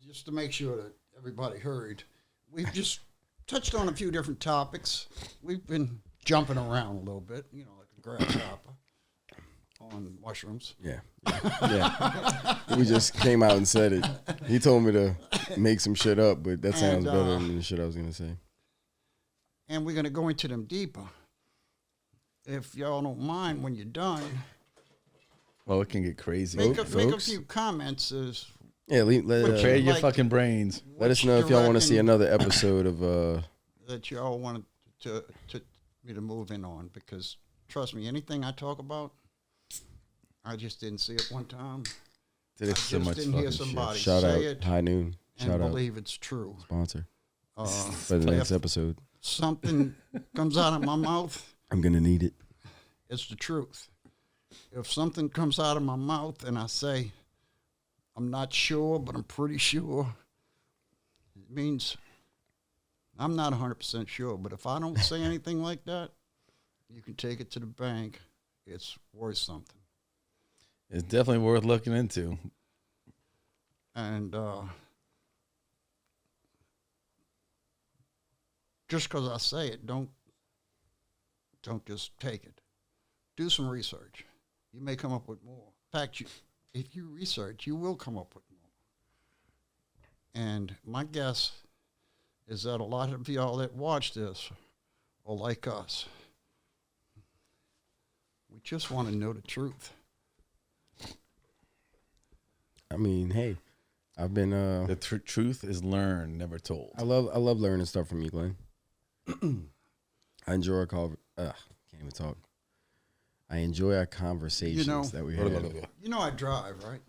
just to make sure that everybody heard, we've just touched on a few different topics. We've been jumping around a little bit, you know, like a grasshopper on mushrooms. Yeah. Yeah. We just came out and said it. He told me to make some shit up, but that sounds And, better than the shit I was gonna say. And we're going to go into them deeper. If y'all don't mind when you're done, Well, it can get crazy. make a folks. few comments as Yeah, Prepare your like- fucking brains. let us which know if y'all want to see direction another episode of that y'all wanted to me to move in on, because trust me, anything I talk about, I just didn't see it one time. There's I so just much didn't hear fucking shit. somebody shout say out it High Noon. and Shout out believe it's true. sponsor Uh, for the next if episode. something comes out of my mouth, I'm gonna need it. it's the truth. If something comes out of my mouth and I say, I'm not sure, but I'm pretty sure, it means I'm not 100% sure. But if I don't say anything like that, you can take it to the bank. It's worth something. It's definitely worth looking into. And just because I say it, don't just take it. Do some research. You may come up with more. In fact, if you research, you will come up with more. And my guess is that a lot of y'all that watch this are like us. We just want to know the truth. I mean, hey, I've been The truth is learned, never told. I love learning stuff from you, Glenn. I enjoy our can't even talk. I enjoy our conversations that we have. You know I drive, right?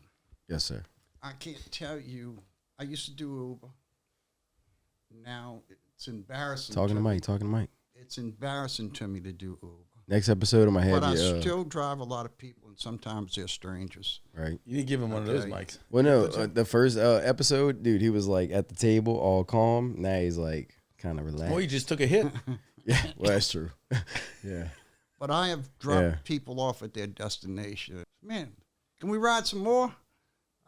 Yes, sir. I can't tell you. I used to do Uber. Now it's embarrassing. Talking to me. Mike. Talking to Mike. It's embarrassing to me to do Uber. Next episode, I'm gonna have But I you. still drive a lot of people, and sometimes they're strangers. Right. You need to give him one of those Okay. mics. Well, no, the first episode, dude, he was like at the table, all calm. Now he's like kind of relaxed. Well, you just took a hit. Yeah, well, that's true. Yeah. But I have dropped Yeah. people off at their destination. Man, can we ride some more?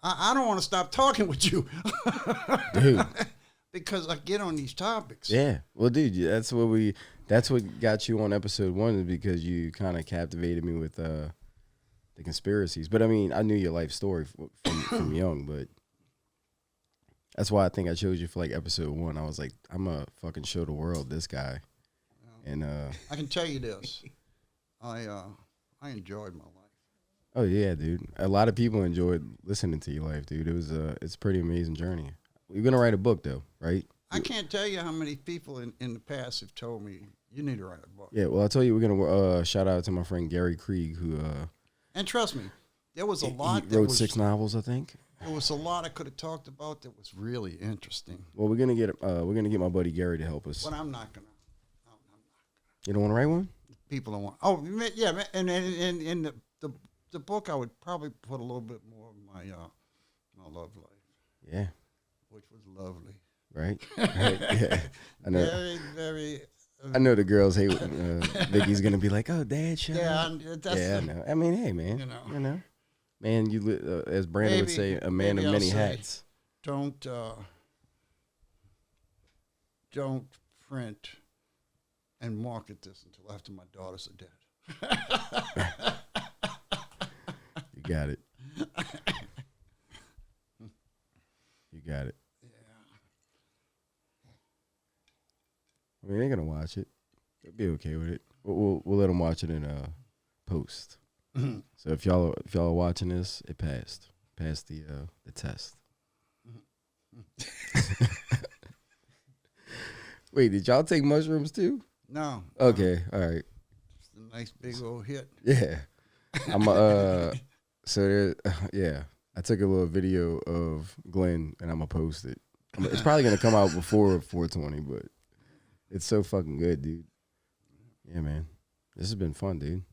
I don't want to stop talking with you. Dude. Because I get on these topics. Yeah. Well, dude, that's what got you on episode 1 is because you kind of captivated me with the conspiracies. But I mean, I knew your life story from young, but that's why I think I chose you for like episode 1. I was like, I'm gonna fucking show the world this guy. And I can tell you this. I enjoyed my life. oh yeah, dude. A lot of people enjoyed listening to your life, dude. It's a pretty amazing journey. You're gonna write a book though, right? I can't tell you how many people in the past have told me, you need to write a book. Yeah, well, I'll tell you, we're gonna shout out to my friend Gary Krieg, who And trust me, there was a he lot wrote 6 novels, I think. There was a lot I could have talked about that was really interesting. Well, we're gonna get my buddy Gary to help us. But I'm not gonna. You don't want to write one? People don't want. Oh yeah, and in the book, I would probably put a little bit more of my love life, Yeah. which was lovely. Right. Right. Yeah. I know. Very, very. I know the girls hate. Vicky's gonna be like, "Oh, Dad, shut up." That's Yeah, I know. I mean, hey, man. You know. Man, as Brandon would say, a man of maybe I'll many say, hats. Don't print and market this until after my daughters are dead. You got it. You got it. Yeah. I mean, they're gonna watch it. They'll be okay with it. We'll let them watch it in post. So if y'all are watching this, it passed the test. Wait, did y'all take mushrooms too? No. Okay, all right. It's a nice big old hit. Yeah, I'm so there. Yeah, I took a little video of Glenn and I'm gonna post it. It's probably gonna come out before 420, but it's so fucking good, dude. Yeah, man, this has been fun, dude.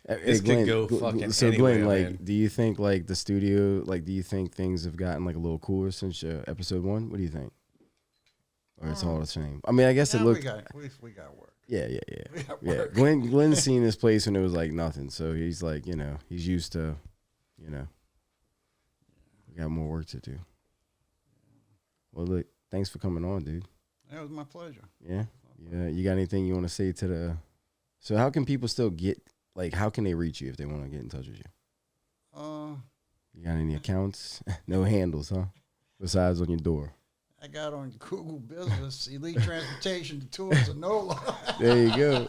This could go fucking so anywhere, Glenn, like, man. do you think like the studio, like, do you think things have gotten like a little cooler since episode 1? What do you think? Or it's all the same? I mean, I guess it looked. We got work. Yeah. We got Yeah, work. Glenn's seen this place when it was like nothing, so he's like, he's used to, we got more work to do. Well, look, thanks for coming on, dude. That was my pleasure. Yeah, you got anything you want to say to the? So how can people still get, like, how can they reach you if they want to get in touch with you? You got any accounts? No handles, huh? Besides on your door. I got on Google Business, Elite Transportation to Tours of NOLA. There you go.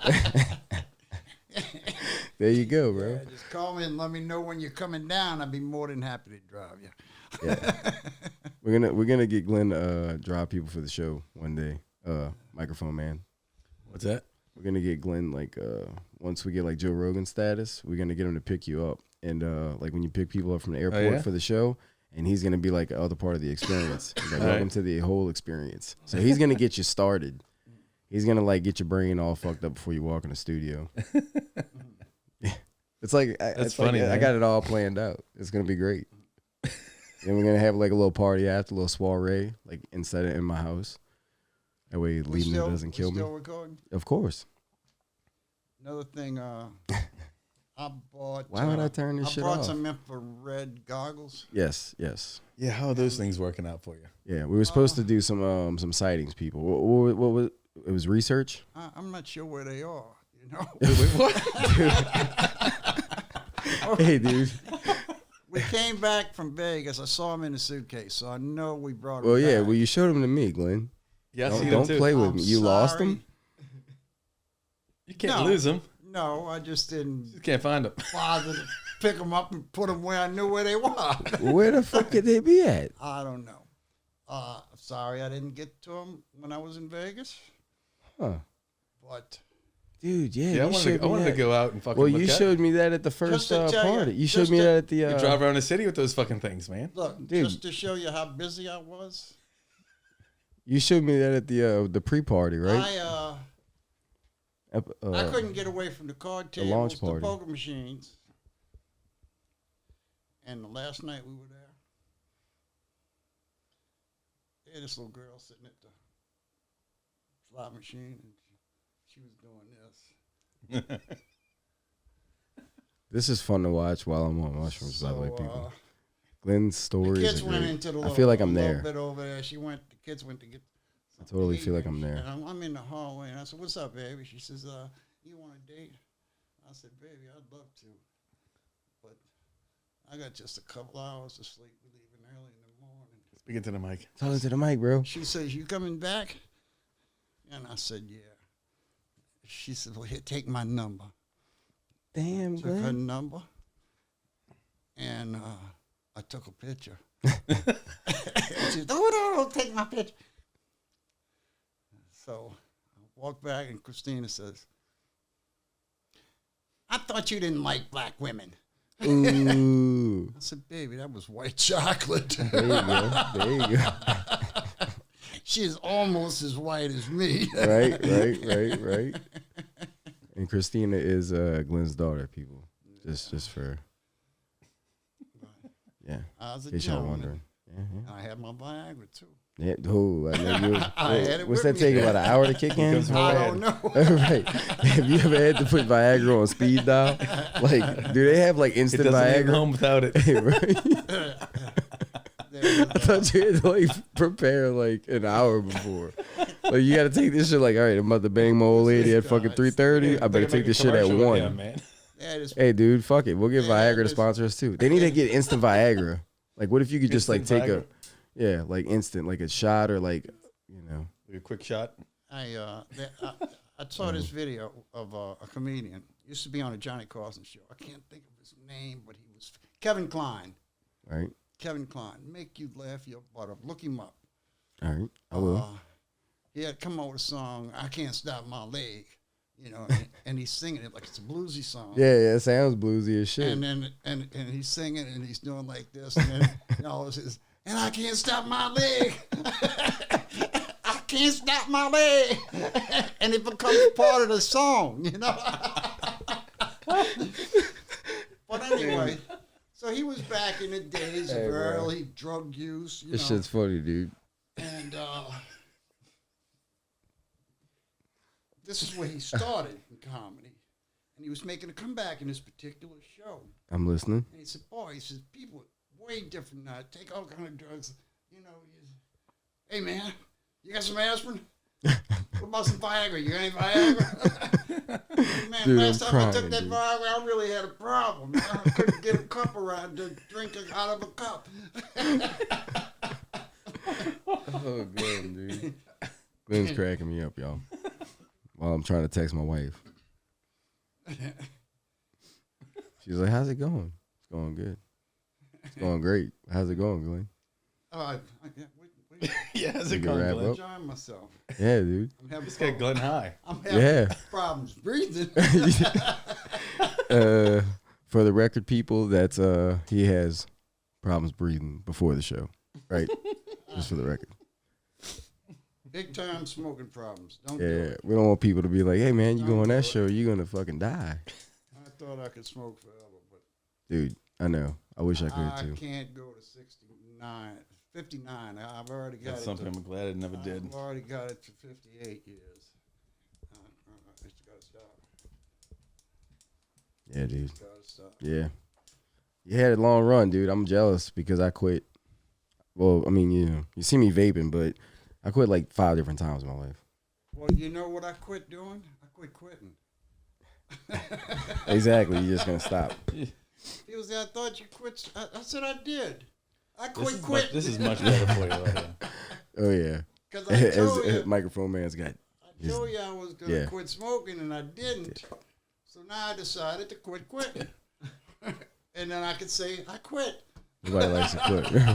There you go, bro. Yeah, just call me and let me know when you're coming down. I'd be more than happy to drive you. Yeah. We're gonna get Glenn to drive people for the show one day. Microphone man. What's that? We're gonna get Glenn, like, once we get like Joe Rogan status, we're gonna get him to pick you up. And like when you pick people up from the airport for the show, and he's gonna be like the other part of the experience. Like, welcome to the whole experience. So he's gonna get you started. He's gonna like get your brain all fucked up before you walk in the studio. It's like That's funny. I got it all planned out. It's gonna be great. Then we're gonna have like a little party after, a little soiree, like inside of in my house. That way, leaving it doesn't kill me. Still recording? Of course. Another thing, I bought. Why would I turn this shit off? I bought some infrared goggles. Yes. Yeah, how are those things working out for you? Yeah, we were supposed to do some sightings, people. What was it? Was research? I'm not sure where they are. You know. Wait, what? Hey, dude. We came back from Vegas. I saw them in the suitcase, so I know we brought them. Well, yeah. back. Well, you showed them to me, Glenn. Yeah, I see them Don't too. play with I'm me. You lost sorry. them. You can't No. lose them. No, I just didn't You can't find them. bother to pick them up and put them where I knew where they were. Where the fuck could they be at? I don't know. Sorry I didn't get to them when I was in Vegas. Huh. But Dude, yeah. Yeah, I you wanted, showed to, I me wanted that. to go out and fucking Well, look you at showed me that at the first Just to tell you, party. You just showed me to- that at the. You drive around the city with those fucking things, man. look, Dude. just to show you how busy I was, You showed me that at the pre-party, right? I couldn't get away from the card the tables, launch the party. poker machines. And the last night we were there, there this little girl sitting at the slot machine, and she was doing this. This is fun to watch while I'm on mushrooms, by the way, people. Glenn's The stories kids are went great. into the I little, feel like I'm a little there. bit over there. The kids went to get. I totally feel like I'm there. And I'm in the hallway, and I said, "What's up, baby?" She says, "You want a date?" I said, "Baby, I'd love to, but I got just a couple hours of sleep. We're leaving early in the morning." Speaking to the mic. Talking to the mic, bro. She says, "You coming back?" And I said, "Yeah." She said, "Well, here, take my number." Damn, Took her Glenn. number, and I took a picture. She said, "No, take my picture." So I walked back, and Christina says, "I thought you didn't like black women." Ooh. I said, "Baby, that was white chocolate." There you go. There you go. She is almost as white as me. Right. And Christina is Glenn's daughter, people. Just for I was a in case y'all gentleman. wondering. Yeah. And I had my Viagra too. Yeah. Oh, I know you. I had it What's with that me. take, about an hour to kick in? I don't know. Right. Have you ever had to put Viagra on speed dial? Like, do they have like It instant doesn't leave Viagra? home without it. Right? I thought you had to like prepare like an hour before. Like, you got to take this shit like, all right, I'm about to bang my old lady at fucking 3:30. I better take this shit at Commercial with 1. him, man. They had his Hey, dude, fuck it. We'll get Yeah, Viagra to this- sponsor us too. They need to get instant Viagra. Like, what if you could just like Instant take Viagra? like instant, like a shot or like, you know. Like a quick shot. I saw this video of a comedian. Used to be on a Johnny Carson show. I can't think of his name, but he was Kevin Kline. Right. Kevin Kline. Make you laugh your butt off. Look him up. All right. I will. He had come up with a song, I Can't Stop My Leg, you know, and he's singing it like it's a bluesy song. Yeah, it sounds bluesy as shit. And then and he's singing and he's doing like this, and then you know, it says, and I can't stop my leg. I can't stop my leg. And it becomes part of the song, you know. But anyway, so he was back in the days Hey, of bro. early drug use, you This know. shit's funny, dude. And this is where he started in comedy. And he was making a comeback in this particular show. I'm listening. And he said, boy, he says, people are way different now. Take all kind of drugs. You know, hey, man, you got some aspirin? What about some Viagra? You got any Viagra? Man, Dude, last I'm time I crying, took that dude. Viagra, I really had a problem. I couldn't get a cup around to drink it out of a cup. Oh, Glenn, dude. Glenn's cracking me up, y'all. While I'm trying to text my wife. She's like, how's it going? It's going good. It's going great. How's it going, Glenn? Yeah, how's You it can going, wrap Glenn? up? Enjoying myself. Yeah, dude. I'm having Let's get Glenn high. I'm having Yeah. problems breathing. For the record, people, that's he has problems breathing before the show, right? Just for the record. Big time smoking problems. Don't do Yeah, it. we don't want people to be like, hey, man, you go Don't on do that it. show, you're going to fucking die. I thought I could smoke forever, but Dude, I know. I wish I could, I too. can't go to 69, 59. I've already got That's it. something I'm glad I never did. I've already got it to 58 years. I just gotta stop. Yeah, dude. Gotta stop. Yeah. You had a long run, dude. I'm jealous because I quit. Well, I mean, you know, you see me vaping, but I quit like 5 different times in my life. Well, you know what I quit doing? I quit quitting. Exactly. You're just going to stop. People say, I thought you quit. I said I did. I quit quitting. This is much better for you right here. Oh, yeah. Because I told you. Microphone man's got. I told you I was going to Yeah. quit smoking, and I didn't. So now I decided to quit quitting. And then I could say, I quit. Nobody likes to quit.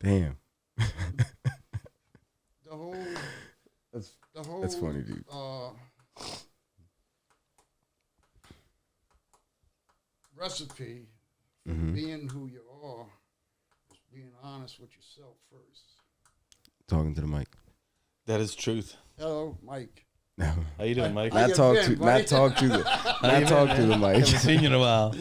Damn. The whole. That's funny, dude. Recipe for Mhm. being who you are is being honest with yourself first. Talking to the mic. That is truth. Hello, Mike. No. How you doing, Mike? How Not you talk been, to buddy? not talk to the not talk to the mic. Haven't seen you in a while.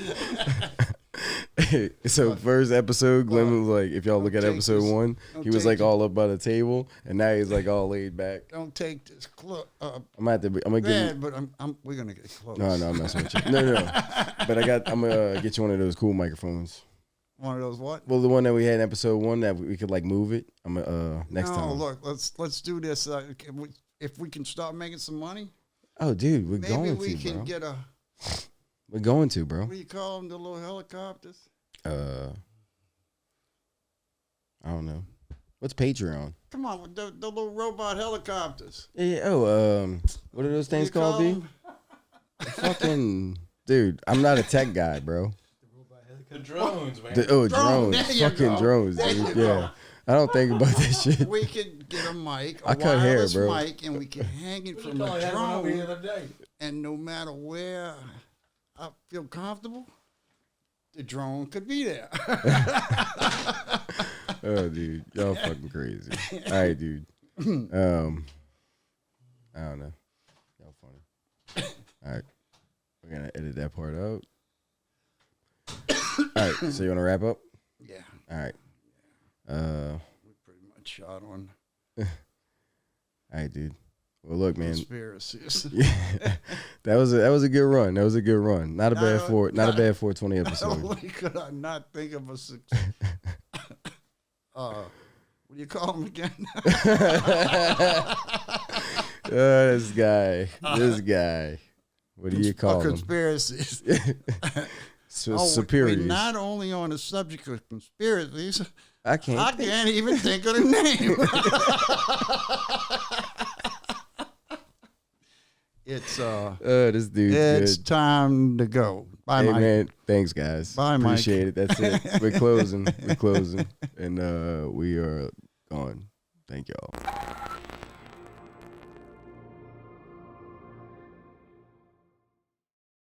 So first episode, Glenn was like, if y'all look at Don't take episode this- 1, don't he was take like this- all up by the table, and now he's like all laid back. Don't take this I'm gonna give him. bad, but we're gonna get close. No, I'm messing with you. No. But I'm gonna get you one of those cool microphones. One of those what? Well, the one that we had in episode 1 that we could like move it. I'm gonna next no, time. look, let's do this. If we can start making some money, Oh, dude, we're maybe going we to, can bro. get a. We're going to, bro. What do you call them? The little helicopters. I don't know. What's Patreon? Come on, the little robot helicopters. Yeah. Oh, what are those things What do you called, dude? call Fucking dude, I'm not a tech guy, bro. The drones, man. Drones. There you Fucking go. drones, There dude. you go. Yeah. I don't think about that shit. We could get a mic, a I cut hair, wireless bro. mic, and we can hang it from a drone. And no matter where I feel comfortable, the drone could be there. Oh, dude, y'all fucking crazy. All right, dude. I don't know. Y'all funny. All right, we're gonna edit that part out. All right, so you wanna wrap up? Yeah, All right. we pretty much shot on All right, dude. Well, look, man. conspiracies. Yeah, that was a good run. That was a good run. Not a bad Not- 420 Not episode. only could I not think of a what do you call him again? This guy. What do you call them? Conspiracies. Superiors. We're not only on the subject of conspiracies. I I can't even think of the name. It's this dude's it's good. time to go. Bye, Hey Mike. man, thanks guys. Bye, Mike. Appreciate it. That's it. We're closing. And we are gone. Thank y'all.